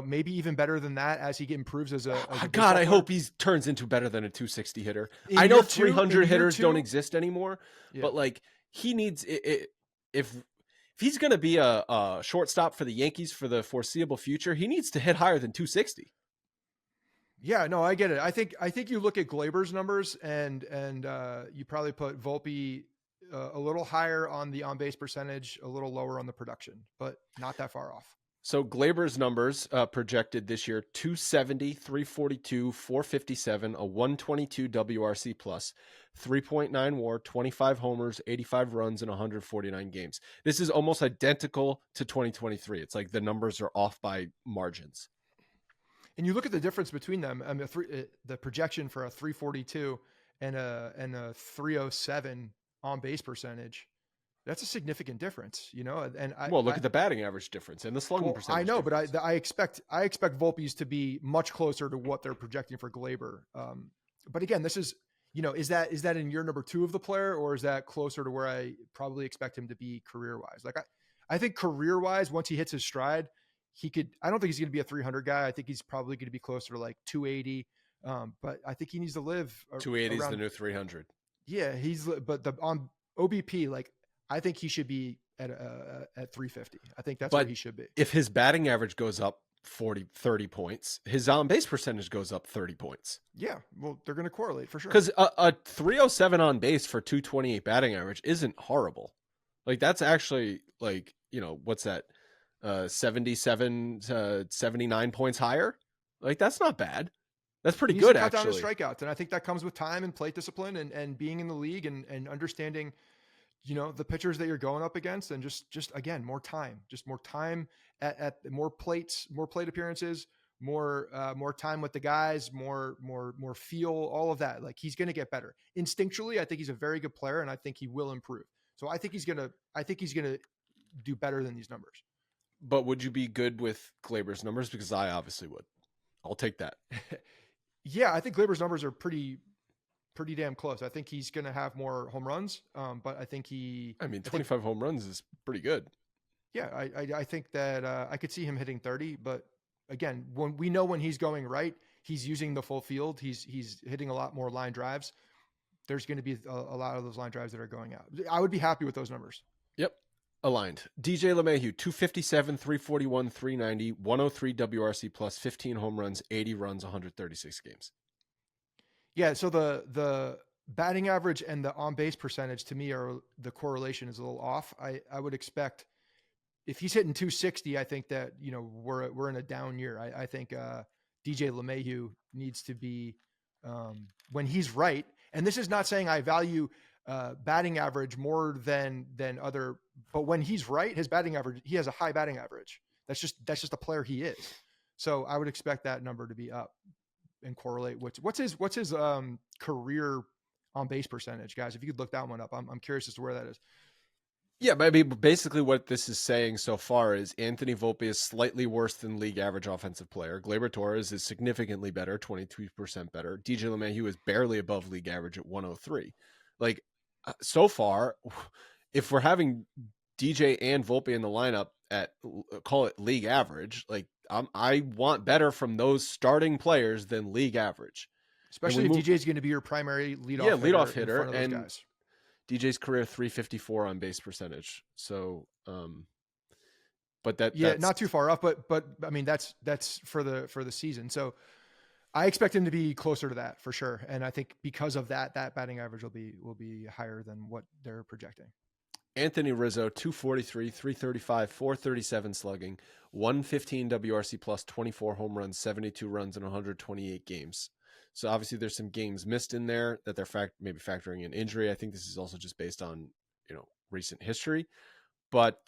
Maybe even better than that as he improves as a God, I hope he turns into better than a 260 hitter. I know 300 hitters don't exist anymore, but like he needs it. If he's going to be a shortstop for the Yankees for the foreseeable future, he needs to hit higher than 260. Yeah, no, I get it. I think you look at Glaber's numbers and you probably put Volpe a little higher on the on-base percentage, a little lower on the production, but not that far off. So Glaber's numbers projected this year: 270, 342, 457, a 122 WRC plus, 3.9 WAR, 25 homers, 85 runs in 149 games. This is almost identical to 2023. It's like the numbers are off by margins. And you look at the difference between them. I mean, the projection for a 342 and a 307 on base percentage, that's a significant difference, And look at the batting average difference and the slugging percentage. I know, but I expect Volpe's to be much closer to what they're projecting for Glaber. But again, this is, is that in year number 2 of the player, or is that closer to where I probably expect him to be career wise? Like I think career wise, once he hits his stride, I don't think he's going to be a 300 guy. I think he's probably going to be closer to like 280. But I think he needs to live 280 is the new 300. Yeah. But on OBP, like I think he should be at 350. I think that's where he should be. If his batting average goes up 30 points, his on base percentage goes up 30 points. Yeah. Well, they're going to correlate for sure. Because a 307 on base for 228 batting average isn't horrible. Like that's actually like, what's that? 77, 79 points higher. Like that's not bad. That's pretty good, actually. Cut down his strikeouts, and I think that comes with time and plate discipline and being in the league and understanding, the pitchers that you're going up against, and just again more time at more plate appearances, more time with the guys, more feel, all of that. Like he's going to get better instinctually. I think he's a very good player, and I think he will improve. So I think he's gonna do better than these numbers. But would you be good with Glaber's numbers? Because I obviously would. I'll take that. Yeah, I think Glaber's numbers are pretty damn close. I think he's going to have more home runs, but I think 25 home runs is pretty good. Yeah, I think that I could see him hitting 30. But again, when he's going right, he's using the full field. He's hitting a lot more line drives. There's going to be a lot of those line drives that are going out. I would be happy with those numbers. Yep. Aligned. DJ LeMahieu, 257, 341, 390, 103 WRC plus, 15 home runs, 80 runs, 136 games. Yeah, so the batting average and the on-base percentage to me the correlation is a little off. I would expect if he's hitting 260, I think that, we're in a down year. I think DJ LeMahieu needs to be, when he's right. And this is not saying I value batting average more than other, but when he's right, his batting average, he has a high batting average. That's just a player he is. So I would expect that number to be up and correlate. What's his career on base percentage, guys? If you could look that one up, I'm curious as to where that is. Yeah, but I mean, basically what this is saying so far is Anthony Volpe is slightly worse than league average offensive player. Gleyber Torres is significantly better, 22% better. DJ LeMahieu is barely above league average at 103. Like, so far, if we're having DJ and Volpe in the lineup at, call it league average, like I want better from those starting players than league average. Especially if DJ is going to be your primary leadoff hitter, in front of those guys. DJ's career 354 on base percentage. So, but that's not too far off, but I mean, that's for the season. So I expect him to be closer to that for sure. And I think because of that batting average will be higher than what they're projecting. Anthony Rizzo, 243, 335, 437 slugging, 115 WRC plus, 24 home runs, 72 runs in 128 games. So obviously there's some games missed in there that they're maybe factoring in injury. I think this is also just based on, recent history. But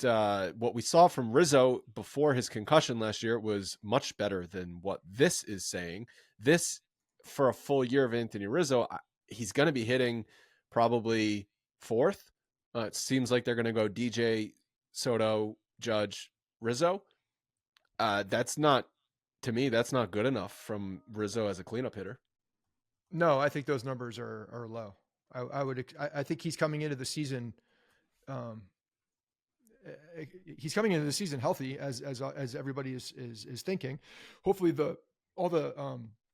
what we saw from Rizzo before his concussion last year was much better than what this is saying. This, for a full year of Anthony Rizzo, he's going to be hitting probably fourth. It seems like they're going to go DJ, Soto, Judge, Rizzo. That's not good enough from Rizzo as a cleanup hitter. No, I think those numbers are low. I think he's coming into the season. He's coming into the season healthy, as everybody is thinking. Hopefully,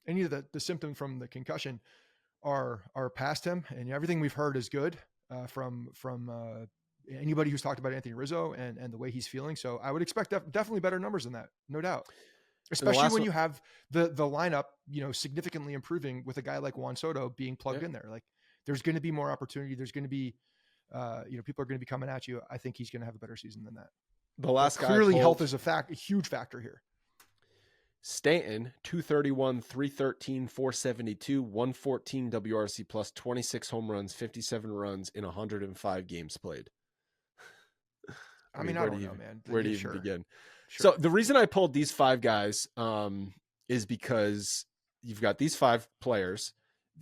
any of the symptoms from the concussion are past him, and everything we've heard is good from anybody who's talked about Anthony Rizzo and the way he's feeling. So I would expect definitely better numbers than that, no doubt. Especially when you have the lineup, significantly improving with a guy like Juan Soto being plugged in there. Like, there's going to be more opportunity. There's going to be, people are going to be coming at you. I think he's going to have a better season than that. The last guy clearly, health is a huge factor here. Stanton, 231, 313, 472, 114 WRC plus, 26 home runs, 57 runs in 105 games played. I mean, I don't know, man. Where do you even begin? Sure. So the reason I pulled these five guys is because you've got these five players.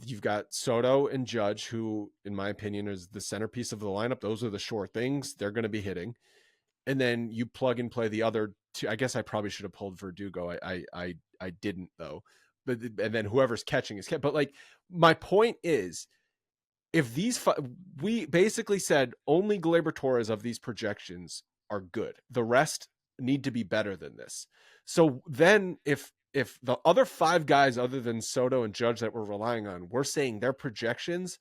You've got Soto and Judge, who, in my opinion, is the centerpiece of the lineup. Those are the sure things. They're going to be hitting. And then you plug and play the other two. I guess I probably should have pulled Verdugo. I didn't, though. And then whoever's catching is catching. But, like, my point is, if these we basically said only Gleyber Torres of these projections are good. The rest need to be better than this. So then if the other five guys other than Soto and Judge that we're relying on, we're saying their projections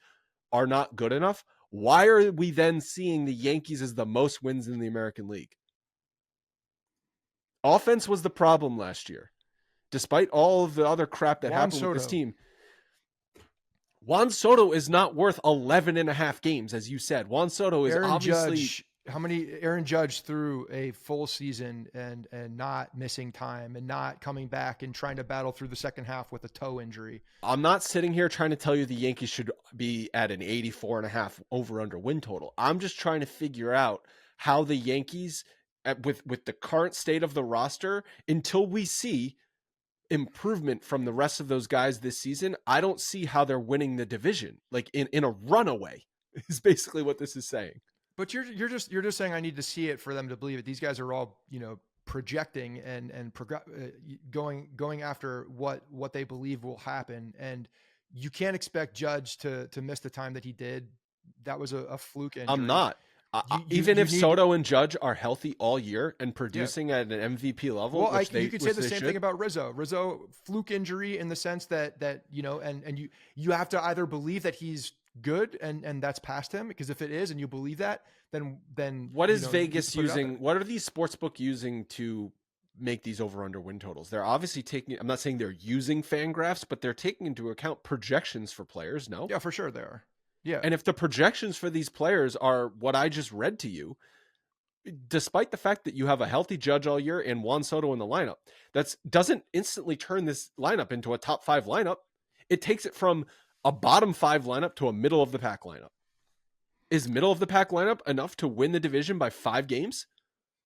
are not good enough, why are we then seeing the Yankees as the most wins in the American League? Offense was the problem last year. Despite all of the other crap that happened with this team. Juan Soto is not worth 11 and a half games, as you said. Juan Soto is obviously... Aaron Judge through a full season and not missing time and not coming back and trying to battle through the second half with a toe injury. I'm not sitting here trying to tell you the Yankees should be at an 84.5 over-under win total. I'm just trying to figure out how the Yankees, with the current state of the roster, until we see improvement from the rest of those guys this season, I don't see how they're winning the division. Like in a runaway is basically what this is saying. But you're just saying I need to see it for them to believe it. These guys are all, projecting and going after what they believe will happen. And you can't expect Judge to miss the time that he did. That was a fluke injury. I'm not. Even if Soto and Judge are healthy all year and producing at an MVP level, well, you could say the same thing about Rizzo. Rizzo, fluke injury in the sense that and you have to either believe that he's good and that's past him, because if it is and you believe that, then what is Vegas using? What are these sportsbook using to make these over under win totals? They're obviously taking, I'm not saying they're using Fangraphs, but they're taking into account projections for players. No, yeah, for sure they are. Yeah. And if the projections for these players are what I just read to you, despite the fact that you have a healthy Judge all year and Juan Soto in the lineup, that doesn't instantly turn this lineup into a top 5 lineup. It takes it from a bottom 5 lineup to a middle of the pack lineup. Is middle of the pack lineup enough to win the division by 5 games?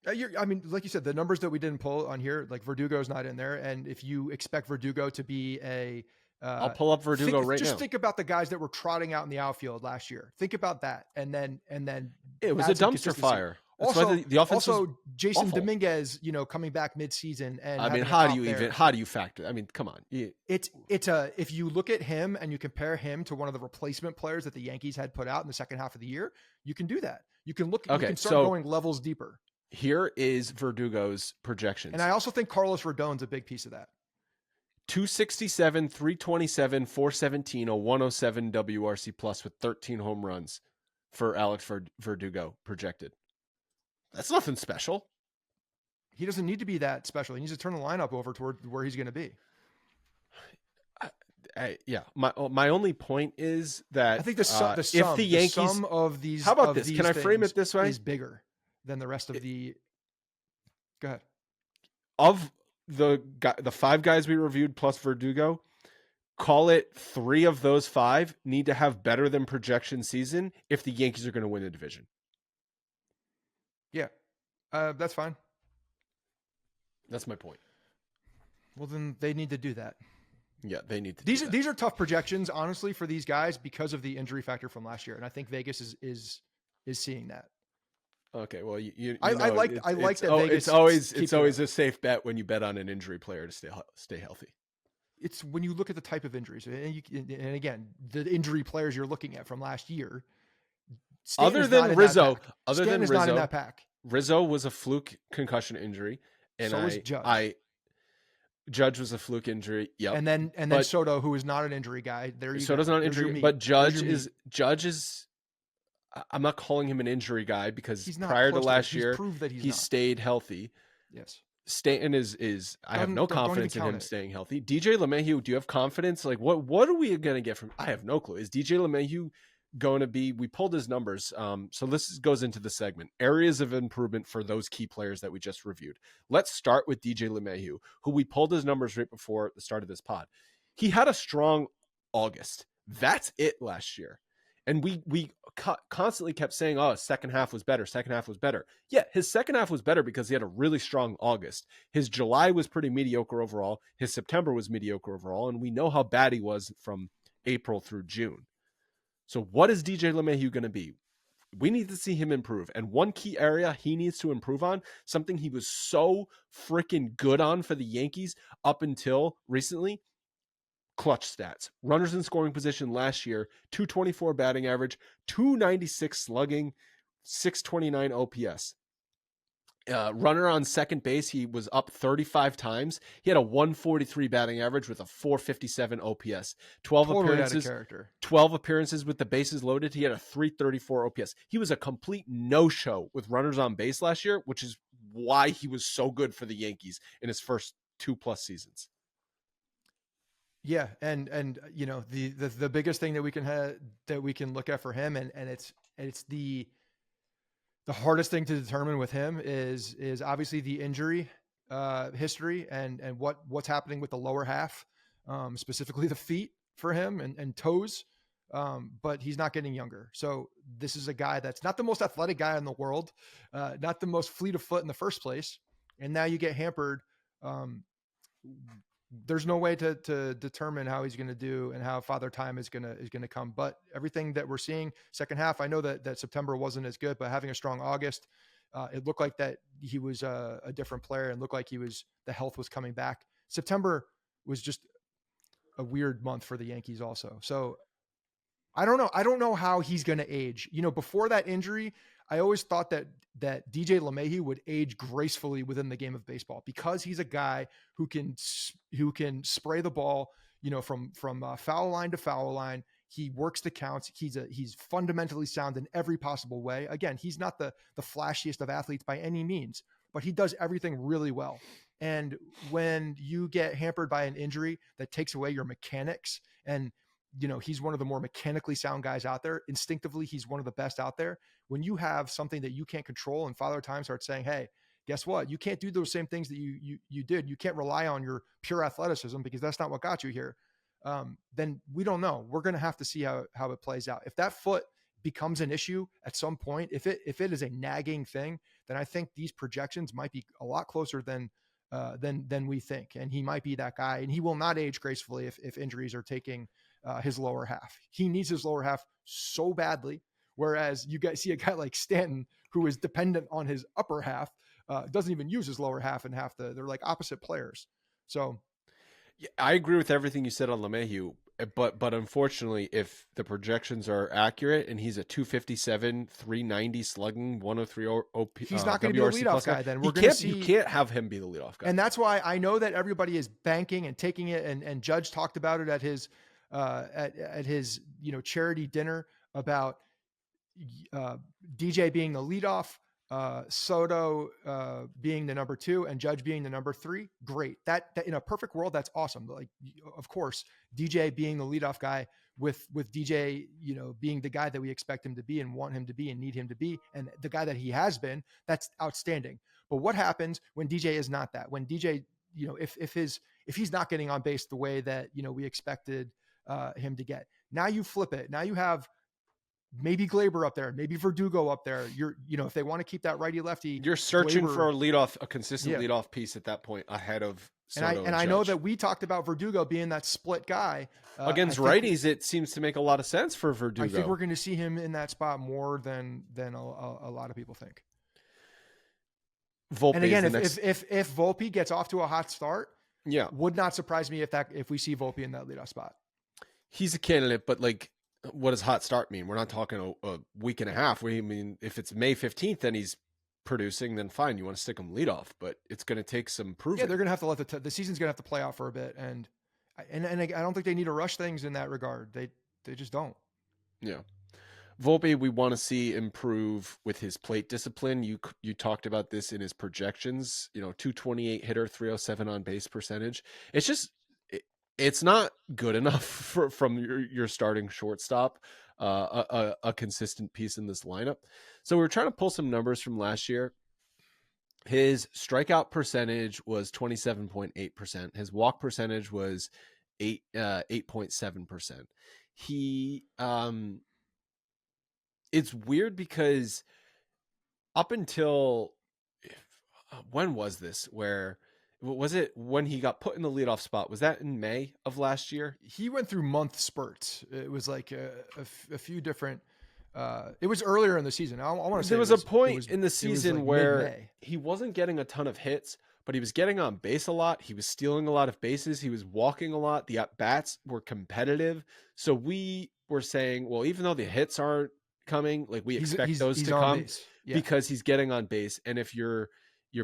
I mean, like you said, the numbers that we didn't pull on here, like Verdugo's not in there. And if you expect Verdugo to be I'll pull up Verdugo right now. Just think about the guys that were trotting out in the outfield last year. Think about that. And then it was a dumpster fire. That's also, why the offense also Jason awful. Dominguez, coming back mid-season. And I mean, how do you factor? I mean, come on. If you look at him and you compare him to one of the replacement players that the Yankees had put out in the second half of the year, you can do that. You can look, okay, you can start going levels deeper. Here is Verdugo's projections. And I also think Carlos Rodon's a big piece of that. 267, 327, 417, a 107 WRC plus with 13 home runs for Alex Verdugo projected. That's nothing special. He doesn't need to be that special. He needs to turn the lineup over toward where he's going to be. Yeah. My only point is that I think the sum of these. How about this? Can I frame it this way? Is bigger than the rest of the. Go ahead. Of the 5 guys we reviewed plus Verdugo, call it 3 of those 5 need to have better than projection season if the Yankees are going to win the division. Yeah, that's fine. That's my point. Well, then they need to do that. Yeah, they need to. These are tough projections, honestly, for these guys because of the injury factor from last year, and I think Vegas is seeing that. Okay, well, I like that Vegas. It's always a safe bet when you bet on an injury player to stay healthy. It's when you look at the type of injuries, and again, the injury players you're looking at from last year. Other than Rizzo, not in that pack. Rizzo was a fluke concussion injury, and so was Judge. Judge was a fluke injury. Yep. And then Soto, who is not an injury guy. Soto's not an injury, but Judge is. I'm not calling him an injury guy because prior to last year, he stayed healthy. Yes. Stanton is. I have no confidence in him staying healthy. DJ LeMahieu, do you have confidence? Like, what are we going to get from? I have no clue. Is DJ LeMahieu going to be? We pulled his numbers. So this goes into the segment areas of improvement for those key players that we just reviewed. Let's start with DJ LeMahieu, who we pulled his numbers right before the start of this pod. He had a strong August. That's it last year. And we constantly kept saying, oh, second half was better. Second half was better. Yeah, his second half was better because he had a really strong August. His July was pretty mediocre overall. His September was mediocre overall. And we know how bad he was from April through June. So what is DJ LeMahieu going to be? We need to see him improve. And one key area he needs to improve on, something he was so freaking good on for the Yankees up until recently, clutch stats. Runners in scoring position last year, 224 batting average, 296 slugging, 629 OPS. Runner on second base, he was up 35 times. He had a 143 batting average with a 457 OPS. 12 appearances with the bases loaded. He had a 334 OPS. He was a complete no-show with runners on base last year, which is why he was so good for the Yankees in his first 2+ seasons. Yeah, and the biggest thing that we can look at for him, and it's the hardest thing to determine with him is obviously the injury history and what's happening with the lower half, specifically the feet for him and toes. But he's not getting younger. So this is a guy that's not the most athletic guy in the world, not the most fleet of foot in the first place, and now you get hampered. There's no way to determine how he's going to do and how Father Time is going to come. But everything that we're seeing second half, I know that September wasn't as good, but having a strong August, it looked like that he was a different player and looked like the health was coming back. September was just a weird month for the Yankees also. So I don't know. I don't know how he's going to age. Before that injury, I always thought that DJ LeMahieu would age gracefully within the game of baseball because he's a guy who can spray the ball, from foul line to foul line. He works the counts. He's fundamentally sound in every possible way. Again, he's not the flashiest of athletes by any means, but he does everything really well. And when you get hampered by an injury that takes away your mechanics and he's one of the more mechanically sound guys out there. Instinctively, he's one of the best out there. When you have something that you can't control and Father Time starts saying, hey, guess what? You can't do those same things that you did. You can't rely on your pure athleticism because that's not what got you here. Then we don't know. We're going to have to see how it plays out. If that foot becomes an issue at some point, if it is a nagging thing, then I think these projections might be a lot closer than we think. And he might be that guy, and he will not age gracefully if injuries are taking his lower half. He needs his lower half so badly. Whereas you guys see a guy like Stanton, who is dependent on his upper half, doesn't even use his lower half, and they're like opposite players. So yeah, I agree with everything you said on LeMahieu, but unfortunately, if the projections are accurate and he's a 257, 390 slugging, 103 OP, he's not going to be the leadoff guy. Then we're going to see. You can't have him be the leadoff guy, and that's why I know that everybody is banking and taking it. And Judge talked about it at his charity dinner about DJ being the leadoff, Soto being the number 2, and Judge being the number 3. Great. That in a perfect world, that's awesome. Like, of course, DJ being the leadoff guy with DJ, being the guy that we expect him to be and want him to be and need him to be, and the guy that he has been, that's outstanding. But what happens when DJ is not that? When DJ, if he's not getting on base the way that we expected him to get? Now you flip it. Now you have maybe Glaber up there, maybe Verdugo up there. If they want to keep that righty lefty, you're searching Glaber, for a consistent leadoff piece at that point ahead of Soto and I know that we talked about Verdugo being that split guy against righties. It seems to make a lot of sense for Verdugo. I think we're going to see him in that spot more than a lot of people think. Volpe, and again, if Volpe gets off to a hot start, would not surprise me if we see Volpe in that leadoff spot. He's a candidate, but like, what does hot start mean? We're not talking a week and a half. We mean if it's May 15th and he's producing, then fine. You want to stick him leadoff, but it's going to take some proving. Yeah, they're going to have to let the season's going to have to play out for a bit, and I don't think they need to rush things in that regard. They just don't. Yeah. Volpe, we want to see improve with his plate discipline. You talked about this in his projections. 228 hitter, 307 on base percentage. It's just it's not good enough from your starting shortstop, a consistent piece in this lineup. So we're trying to pull some numbers from last year. His strikeout percentage was 27.8%. His walk percentage was 8.7%. It's weird because up until when was this? Where was it when he got put in the leadoff spot? Was that in May of last year? He went through month spurts. It was like a few different. It was earlier in the season. I want to say there was a point in the season like where mid-May. He wasn't getting a ton of hits, but he was getting on base a lot. He was stealing a lot of bases. He was walking a lot. The at bats were competitive. So we were saying, well, even though the hits aren't coming, like we expect those to come because he's getting on base. And if you're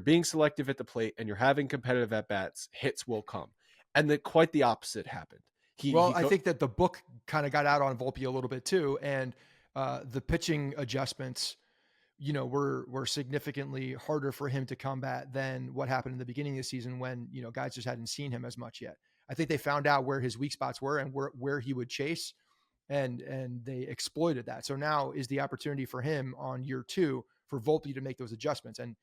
being selective at the plate and you're having competitive at bats, hits will come. And then quite the opposite happened. I think that the book kind of got out on Volpe a little bit too. And the pitching adjustments, were significantly harder for him to combat than what happened in the beginning of the season when, guys just hadn't seen him as much yet. I think they found out where his weak spots were and where he would chase, and they exploited that. So now is the opportunity for him on year 2 for Volpe to make those adjustments. And,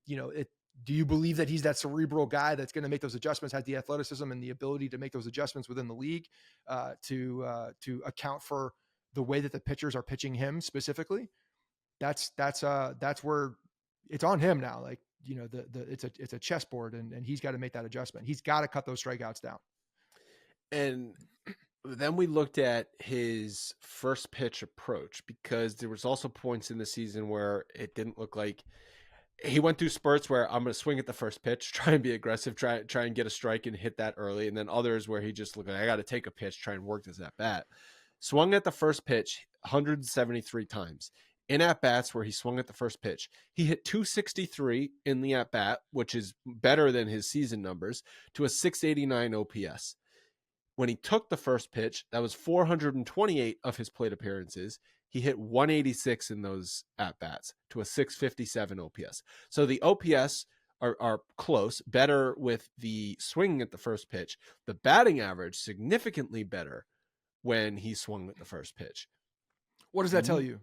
do you believe that he's that cerebral guy that's going to make those adjustments, has the athleticism and the ability to make those adjustments within the league to account for the way that the pitchers are pitching him specifically? That's where it's on him now. Like, it's a chessboard, and he's got to make that adjustment. He's got to cut those strikeouts down. And then we looked at his first pitch approach, because there was also points in the season where it didn't look like he went through spurts where I'm going to swing at the first pitch, try and be aggressive, try and get a strike and hit that early. And then others where he just looked like, I got to take a pitch, try and work this at bat. Swung at the first pitch 173 times. In at-bats where he swung at the first pitch, he hit 263 in the at-bat, which is better than his season numbers, to a 689 OPS. When he took the first pitch, that was 428 of his plate appearances. He hit 186 in those at-bats to a 657 OPS. So the OPS are close, better with the swinging at the first pitch. The batting average, significantly better when he swung at the first pitch. What does that tell you?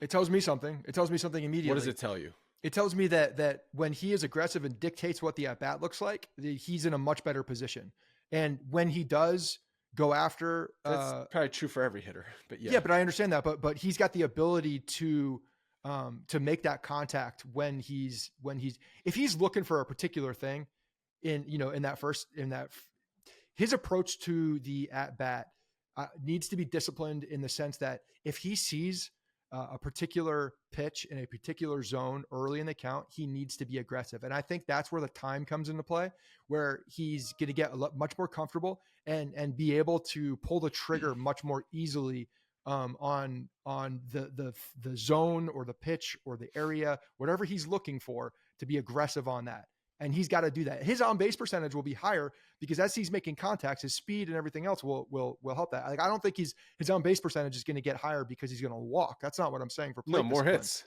It tells me something. It tells me something immediately. What does it tell you? It tells me that when he is aggressive and dictates what the at-bat looks like, he's in a much better position. And when he does go after... That's probably true for every hitter. But yeah, but I understand that. But he's got the ability to make that contact when he's if he's looking for a particular thing his approach to the at-bat needs to be disciplined in the sense that if he sees a particular pitch in a particular zone early in the count, he needs to be aggressive. And I think that's where the time comes into play, where he's going to get much more comfortable and be able to pull the trigger much more easily on the zone or the pitch or the area, whatever he's looking for, to be aggressive on that. And he's got to do that. His on-base percentage will be higher because as he's making contacts, his speed and everything else will help that. Like, I don't think his on-base percentage is going to get higher because he's going to walk. That's not what I'm saying for plate more discipline. hits.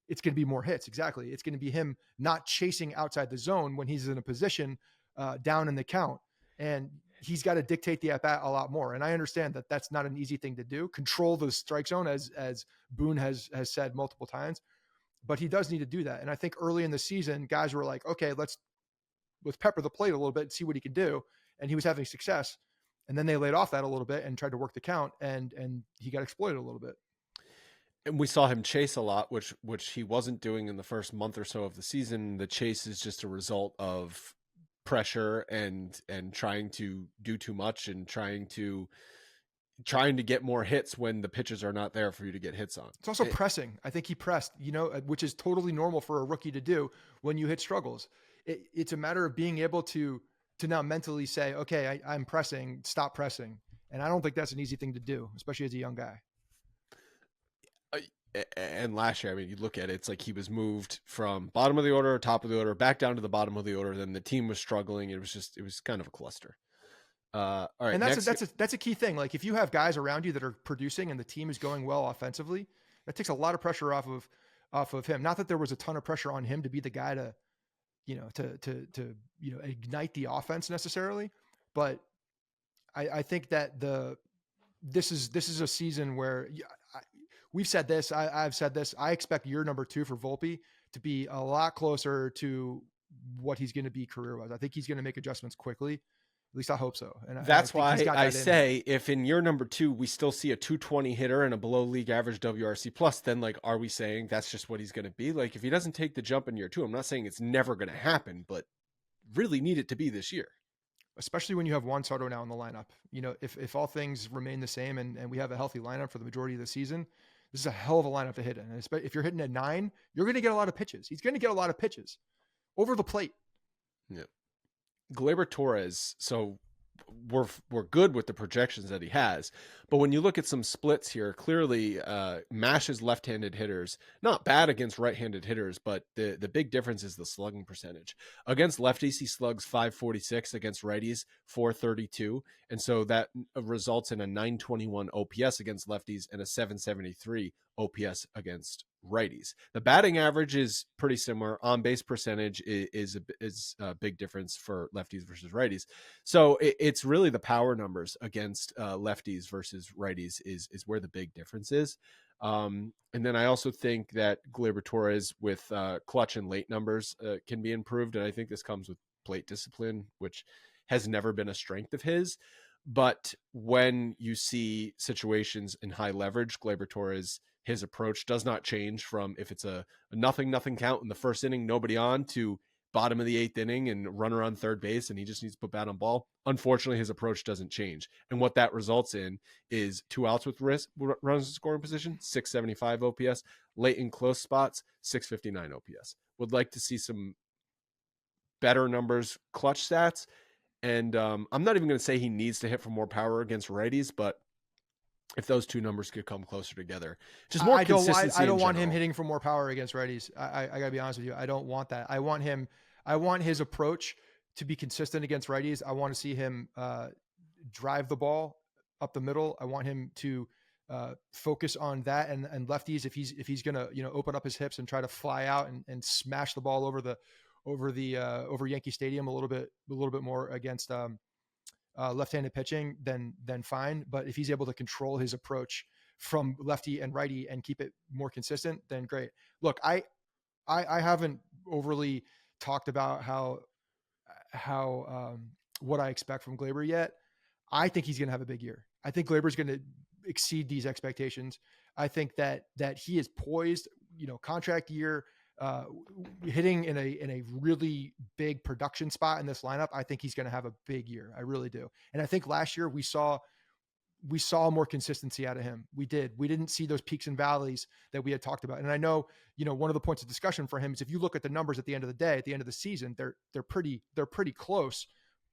It's going to be more hits. Exactly. It's going to be him not chasing outside the zone when he's in a position down in the count. And he's got to dictate the at-bat a lot more. And I understand that that's not an easy thing to do. Control the strike zone, as Boone has said multiple times. But he does need to do that. And I think early in the season, guys were like, okay, let's pepper the plate a little bit and see what he can do. And he was having success. And then they laid off that a little bit and tried to work the count, and he got exploited a little bit. And we saw him chase a lot, which he wasn't doing in the first month or so of the season. The chase is just a result of pressure and trying to do too much and trying to get more hits when the pitches are not there for you to get hits on. It's also pressing. I think he pressed, which is totally normal for a rookie to do when you hit struggles. It's a matter of being able to now mentally say, okay, I'm pressing, stop pressing. And I don't think that's an easy thing to do, especially as a young guy. And last year, I mean, you look at it, it's like he was moved from bottom of the order, top of the order, back down to the bottom of the order. Then the team was struggling. It was kind of a cluster. All right. And that's a key thing. Like, if you have guys around you that are producing and the team is going well offensively, that takes a lot of pressure off of him. Not that there was a ton of pressure on him to be the guy to ignite the offense necessarily, but I think that this is a season where we've said this. I've said this. I expect year number 2 for Volpe to be a lot closer to what he's going to be career-wise. I think he's going to make adjustments quickly. At least I hope so. And that's why I say if in year number 2 we still see a 220 hitter and a below league average WRC plus, then like, are we saying that's just what he's going to be? Like, if he doesn't take the jump in year 2, I'm not saying it's never going to happen, but really need it to be this year. Especially when you have Juan Soto now in the lineup. If all things remain the same and we have a healthy lineup for the majority of the season, this is a hell of a lineup to hit in. And if you're hitting at 9, you're going to get a lot of pitches. He's going to get a lot of pitches over the plate. Yeah. Gleyber Torres, so we're good with the projections that he has, but when you look at some splits here, clearly mashes left-handed hitters, not bad against right-handed hitters, but the big difference is the slugging percentage. Against lefties, he slugs 546, against righties 432, and so that results in a 921 OPS against lefties and a 773 OPS against righties. The batting average is pretty similar. On base percentage is a big difference for lefties versus righties. So it's really the power numbers against lefties versus righties is where the big difference is. And then I also think that Gleyber Torres with clutch and late numbers can be improved. And I think this comes with plate discipline, which has never been a strength of his. But when you see situations in high leverage, Gleyber Torres, his approach does not change from if it's a nothing count in the first inning, nobody on, to bottom of the 8th inning and runner on third base, and he just needs to put bat on ball. Unfortunately, his approach doesn't change. And what that results in is 2 outs with runners in scoring position, 675 OPS, late in close spots, 659 OPS. Would like to see some better numbers, clutch stats. And I'm not even going to say he needs to hit for more power against righties, but if those two numbers could come closer together, just more consistency. I don't want him hitting for more power against righties. I gotta be honest with you. I don't want that. I want his approach to be consistent against righties. I want to see him drive the ball up the middle. I want him to focus on that and lefties. If he's gonna open up his hips and try to fly out and smash the ball over Yankee Stadium a little bit more against left-handed pitching, then fine. But if he's able to control his approach from lefty and righty and keep it more consistent, then great. Look, I haven't overly talked about how what I expect from Glaber yet. I think he's going to have a big year. I think Glaber's going to exceed these expectations. I think that he is poised, contract year, hitting in a really big production spot in this lineup. I think he's going to have a big year. I really do. And I think last year we saw more consistency out of him. We didn't see those peaks and valleys that we had talked about. And I know, one of the points of discussion for him is if you look at the numbers at the end of the day, at the end of the season, they're pretty close.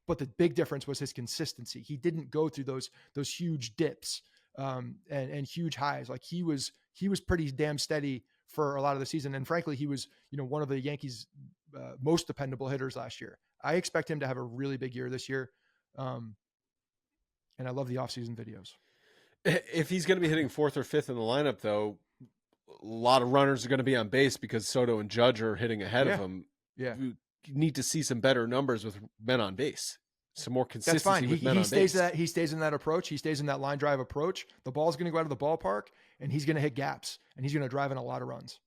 But the big difference was his consistency. He didn't go through those huge dips and huge highs. Like he was pretty damn steady for a lot of the season. And frankly, he was, one of the Yankees' most dependable hitters last year. I expect him to have a really big year this year. And I love the offseason videos. If he's going to be hitting 4th or 5th in the lineup, though, a lot of runners are going to be on base because Soto and Judge are hitting ahead of him. Yeah. You need to see some better numbers with men on base. Some more consistency. That's fine. With men on base. He stays in that approach. He stays in that line drive approach. The ball's going to go out of the ballpark, and he's going to hit gaps, and he's going to drive in a lot of runs.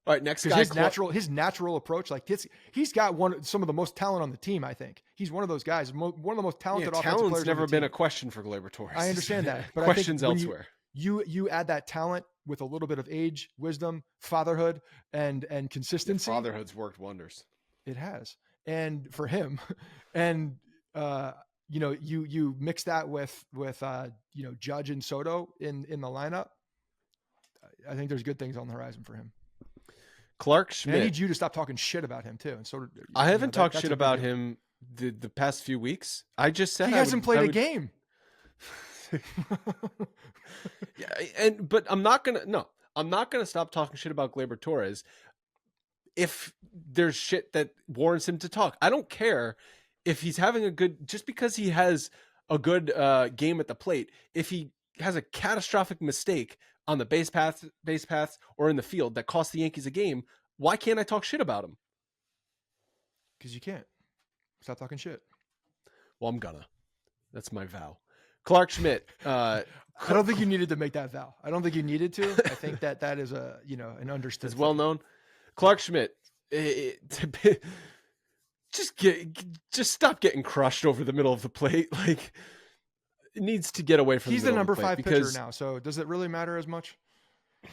All right, next guy. His natural approach, like this, he's got some of the most talent on the team. I think he's one of those guys, one of the most talented offensive players. Talent's never been a question for Gleyber Torres. I understand that, but questions I think elsewhere. You add that talent with a little bit of age, wisdom, fatherhood, and consistency. Yeah, fatherhood's worked wonders. It has, and for him, and you mix that with Judge and Soto in the lineup. I think there's good things on the horizon for him. Clark Schmidt. And I need you to stop talking shit about him too. And so I haven't talked shit about him the past few weeks. I just said he hasn't played a game. Yeah, but I'm not gonna stop talking shit about Gleyber Torres if there's shit that warrants him to talk. I don't care if he's having just because he has a good game at the plate. If he has a catastrophic mistake on the base paths or in the field that cost the Yankees a game, why can't I talk shit about him? Because you can't. Stop talking shit. Well, I'm gonna. That's my vow. Clark Schmidt. I don't think you needed to make that vow. I don't think you needed to. I think that is an understood. It's well known. Clark Schmidt. Just stop getting crushed over the middle of the plate. Like, it needs to get away from. He's the number 5 pitcher now. So does it really matter as much? It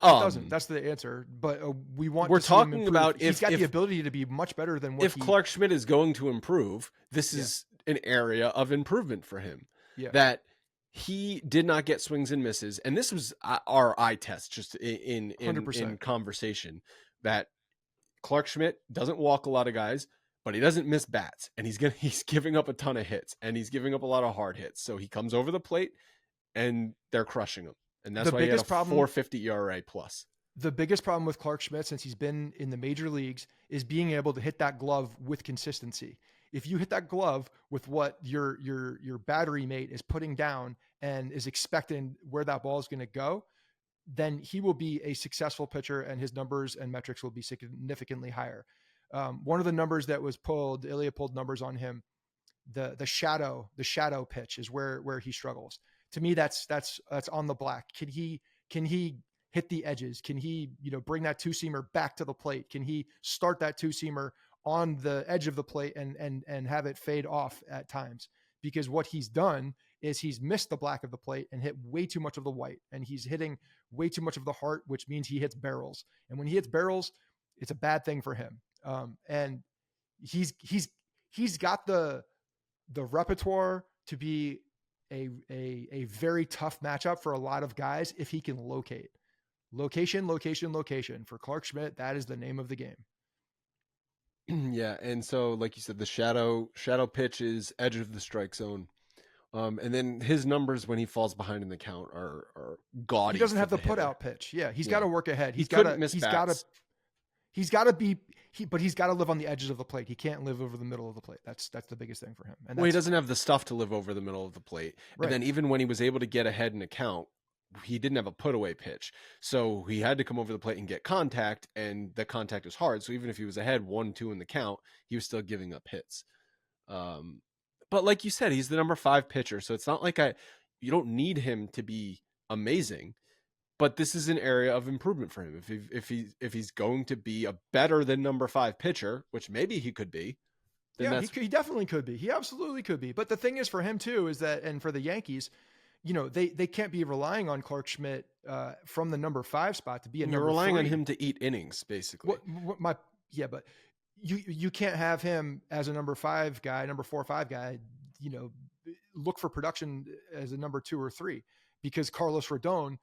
doesn't. That's the answer. But we're talking about if he's got the ability to be much better than what. If Clark Schmidt is going to improve, this is an area of improvement for him. Yeah. That he did not get swings and misses, and this was our eye test, just in conversation, that Clark Schmidt doesn't walk a lot of guys, but he doesn't miss bats, and he's giving up a ton of hits, and he's giving up a lot of hard hits. So he comes over the plate, and they're crushing him, and that's why he had a 4.50 ERA plus. The biggest problem with Clark Schmidt since he's been in the major leagues is being able to hit that glove with consistency. If you hit that glove with what your battery mate is putting down and is expecting where that ball is going to go, then he will be a successful pitcher, and his numbers and metrics will be significantly higher. One of the numbers that was pulled, Ilya pulled numbers on him. The shadow pitch is where he struggles. To me, that's on the black. Can he hit the edges? Can he bring that 2-seamer back to the plate? Can he start that 2-seamer on the edge of the plate and have it fade off at times? Because what he's done is he's missed the black of the plate and hit way too much of the white, and he's hitting way too much of the heart, which means he hits barrels. And when he hits barrels, it's a bad thing for him. And he's got the repertoire to be a very tough matchup for a lot of guys if he can locate. Location for Clark Schmidt. That is the name of the game. Yeah, and so like you said, the shadow pitch is edge of the strike zone, and then his numbers when he falls behind in the count are gaudy. He doesn't have the put out pitch. Yeah, he's got to work ahead. He's got to live on the edges of the plate. He can't live over the middle of the plate. That's the biggest thing for him. And he doesn't have the stuff to live over the middle of the plate. Right. And then even when he was able to get ahead in a count, he didn't have a put away pitch. So he had to come over the plate and get contact, and the contact was hard. So even if he was ahead 1-2 in the count, he was still giving up hits. But like you said, he's the number 5 pitcher. So it's not like you don't need him to be amazing, but this is an area of improvement for him. If he's going to be a better than number 5 pitcher, which maybe he could be, yeah, he definitely could be. He absolutely could be. But the thing is for him too, is that, and for the Yankees, they can't be relying on Clark Schmidt from the number 5 spot to be a number 3. You're relying on him to eat innings, basically. But you can't have him as a number 5 guy, number 4 or 5 guy, look for production as a number 2 or 3, because Carlos Rodon,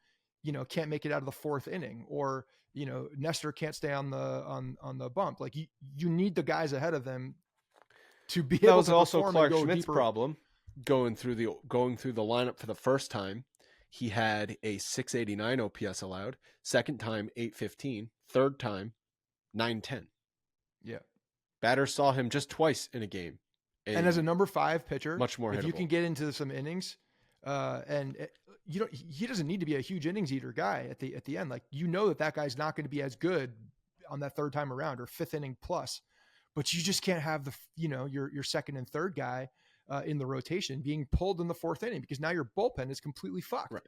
can't make it out of the 4th inning, or, Nestor can't stay on the bump. Like you need the guys ahead of them to be able to perform. That was also Clark Schmidt's problem. Going through the lineup for the first time, he had a 689 OPS allowed. Second time, 815. Third time, 910. Yeah. Batters saw him just twice in a game. And as a number 5 pitcher, much more hittable. If you can get into some innings, he doesn't need to be a huge innings eater guy at the end. Like, that guy's not going to be as good on that 3rd time around or 5th inning plus, but you just can't have your 2nd and 3rd guy in the rotation being pulled in the 4th inning, because now your bullpen is completely fucked. Right.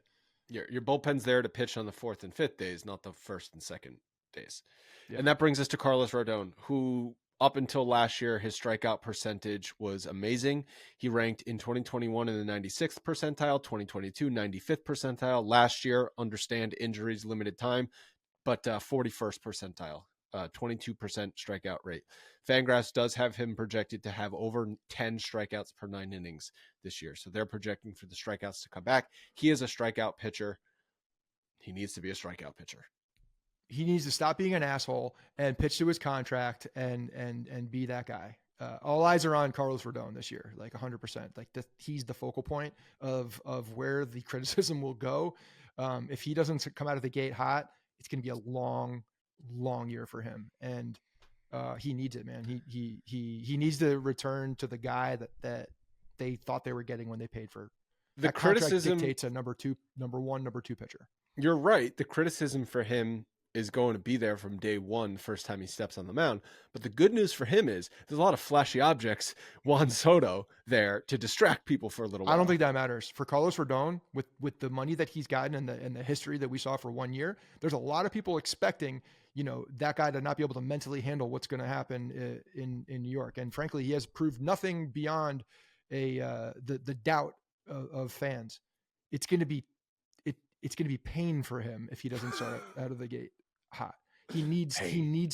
Your bullpen's there to pitch on the 4th and 5th days, not the 1st and 2nd days. Yeah. And that brings us to Carlos Rodon, who up until last year, his strikeout percentage was amazing. He ranked in 2021 in the 96th percentile, 2022, 95th percentile. Last year, understand injuries, limited time, but 41st percentile. 22% strikeout rate. Fangraphs does have him projected to have over 10 strikeouts per 9 innings this year. So they're projecting for the strikeouts to come back. He is a strikeout pitcher. He needs to be a strikeout pitcher. He needs to stop being an asshole and pitch to his contract and be that guy. All eyes are on Carlos Rodon this year, like 100%. Like he's the focal point of where the criticism will go. If he doesn't come out of the gate hot, it's going to be a long year for him, and he needs it, man. He needs to return to the guy that they thought they were getting when they paid for. The criticism dictates a number 1, number 2 pitcher. You're right. The criticism for him is going to be there from day one, first time he steps on the mound. But the good news for him is there's a lot of flashy objects, Juan Soto, there to distract people for a little while. I don't think that matters. For Carlos Rodon, with the money that he's gotten and the history that we saw for 1 year, there's a lot of people expecting, that guy to not be able to mentally handle what's going to happen in New York. And frankly, he has proved nothing beyond the doubt of fans. It's going to be pain for him if he doesn't start out of the gate hot. He needs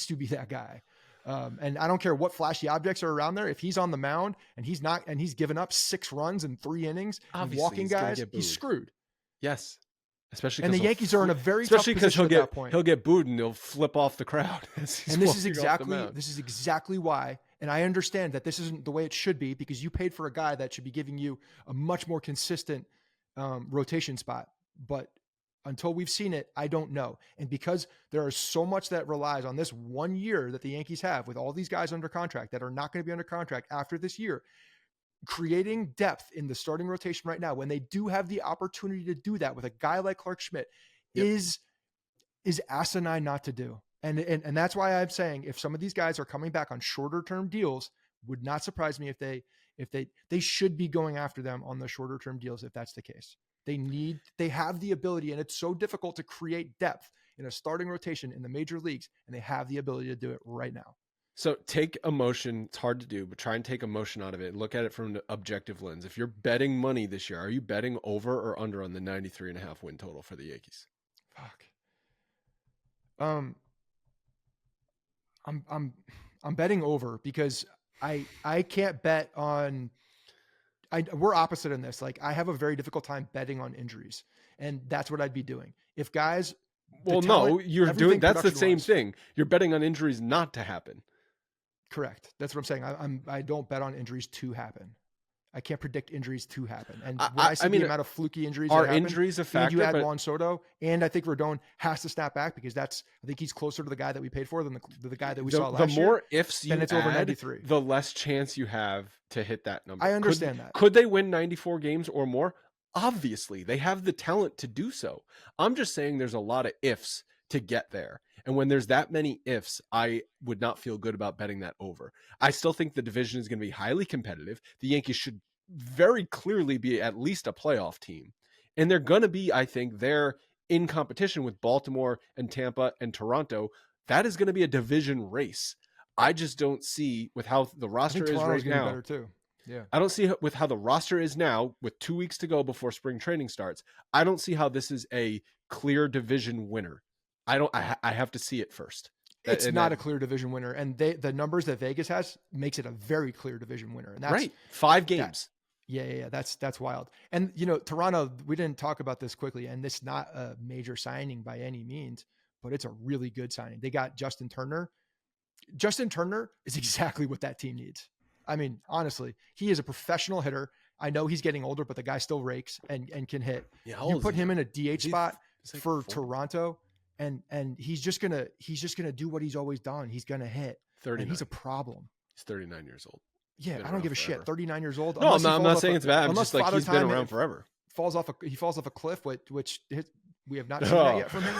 to be that guy. And I don't care what flashy objects are around there. If he's on the mound and he's given up 6 runs in 3 innings, and walking guys, he's screwed. Yes. Especially, and the Yankees are in a very tough position at that point. He'll get booed and he'll flip off the crowd. And this is exactly why. And I understand that this isn't the way it should be, because you paid for a guy that should be giving you a much more consistent rotation spot. But until we've seen it, I don't know. And because there is so much that relies on this 1 year that the Yankees have with all these guys under contract that are not going to be under contract after this year, creating depth in the starting rotation right now, when they do have the opportunity to do that with a guy like Clark Schmidt, is asinine not to do. And that's why I'm saying, if some of these guys are coming back on shorter term deals, would not surprise me if they should be going after them on the shorter term deals. If that's the case, they have the ability, and it's so difficult to create depth in a starting rotation in the major leagues, and they have the ability to do it right now. So take emotion. It's hard to do, but try and take emotion out of it and look at it from an objective lens. If you're betting money this year, are you betting over or under on the 93.5 win total for the Yankees? Fuck. I'm betting over, because I can't bet on. We're opposite in this. Like, I have a very difficult time betting on injuries, and that's what I'd be doing. If guys, you're doing. That's the same thing. You're betting on injuries not to happen. Correct. That's what I'm saying. I don't bet on injuries to happen. I can't predict injuries to happen. And when I see the amount of fluky injuries are injuries a factor? And you add Juan Soto, and I think Rodon has to snap back, because I think he's closer to the guy that we paid for than the guy that we saw last year. The more ifs you add, over 93. The less chance you have to hit that number. I understand that. Could they win 94 games or more? Obviously, they have the talent to do so. I'm just saying there's a lot of ifs to get there. And when there's that many ifs, I would not feel good about betting that over. I still think the division is going to be highly competitive. The Yankees should very clearly be at least a playoff team. And they're going to be, I think, they're in competition with Baltimore and Tampa and Toronto. That is going to be a division race. I just don't see with how the roster is right now. Better too. Yeah. I don't see with how the roster is now with 2 weeks to go before spring training starts. I don't see how this is a clear division winner. I have to see it first. It's not a clear division winner. And the numbers that Vegas has makes it a very clear division winner. And that's right. 5 games. Yeah. That's wild. And, you know, Toronto, we didn't talk about this quickly, and this is not a major signing by any means, but it's a really good signing. They got Justin Turner. Justin Turner is exactly what that team needs. I mean, honestly, he is a professional hitter. I know he's getting older, but the guy still rakes and can hit. Yeah, you put him in a DH spot for Toronto, and he's just gonna do what he's always done. He's gonna hit. 39. He's a problem. He's 39 years old. Yeah, I don't give a shit. 39 years old. No, I'm not saying it's bad. I'm just like he's been around forever. He falls off a cliff, which we have not seen that yet from him.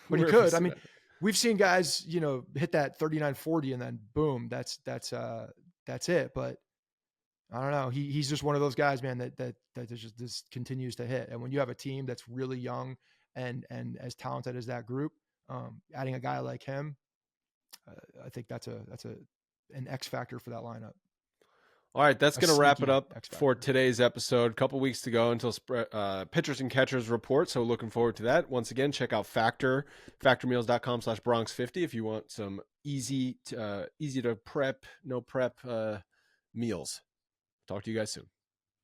But he could. I mean, we've seen guys, you know, hit that 39-40 and then boom, that's it. But I don't know. He's just one of those guys, man, that just continues to hit. And when you have a team that's really young and as talented as that group, adding a guy like him, I think that's an X factor for that lineup. All right, that's going to wrap it up for today's episode. A couple weeks to go until pitchers and catchers report, so looking forward to that. Once again, check out factormeals.com/Bronx50 if you want some easy to prep, no prep meals. Talk to you guys soon.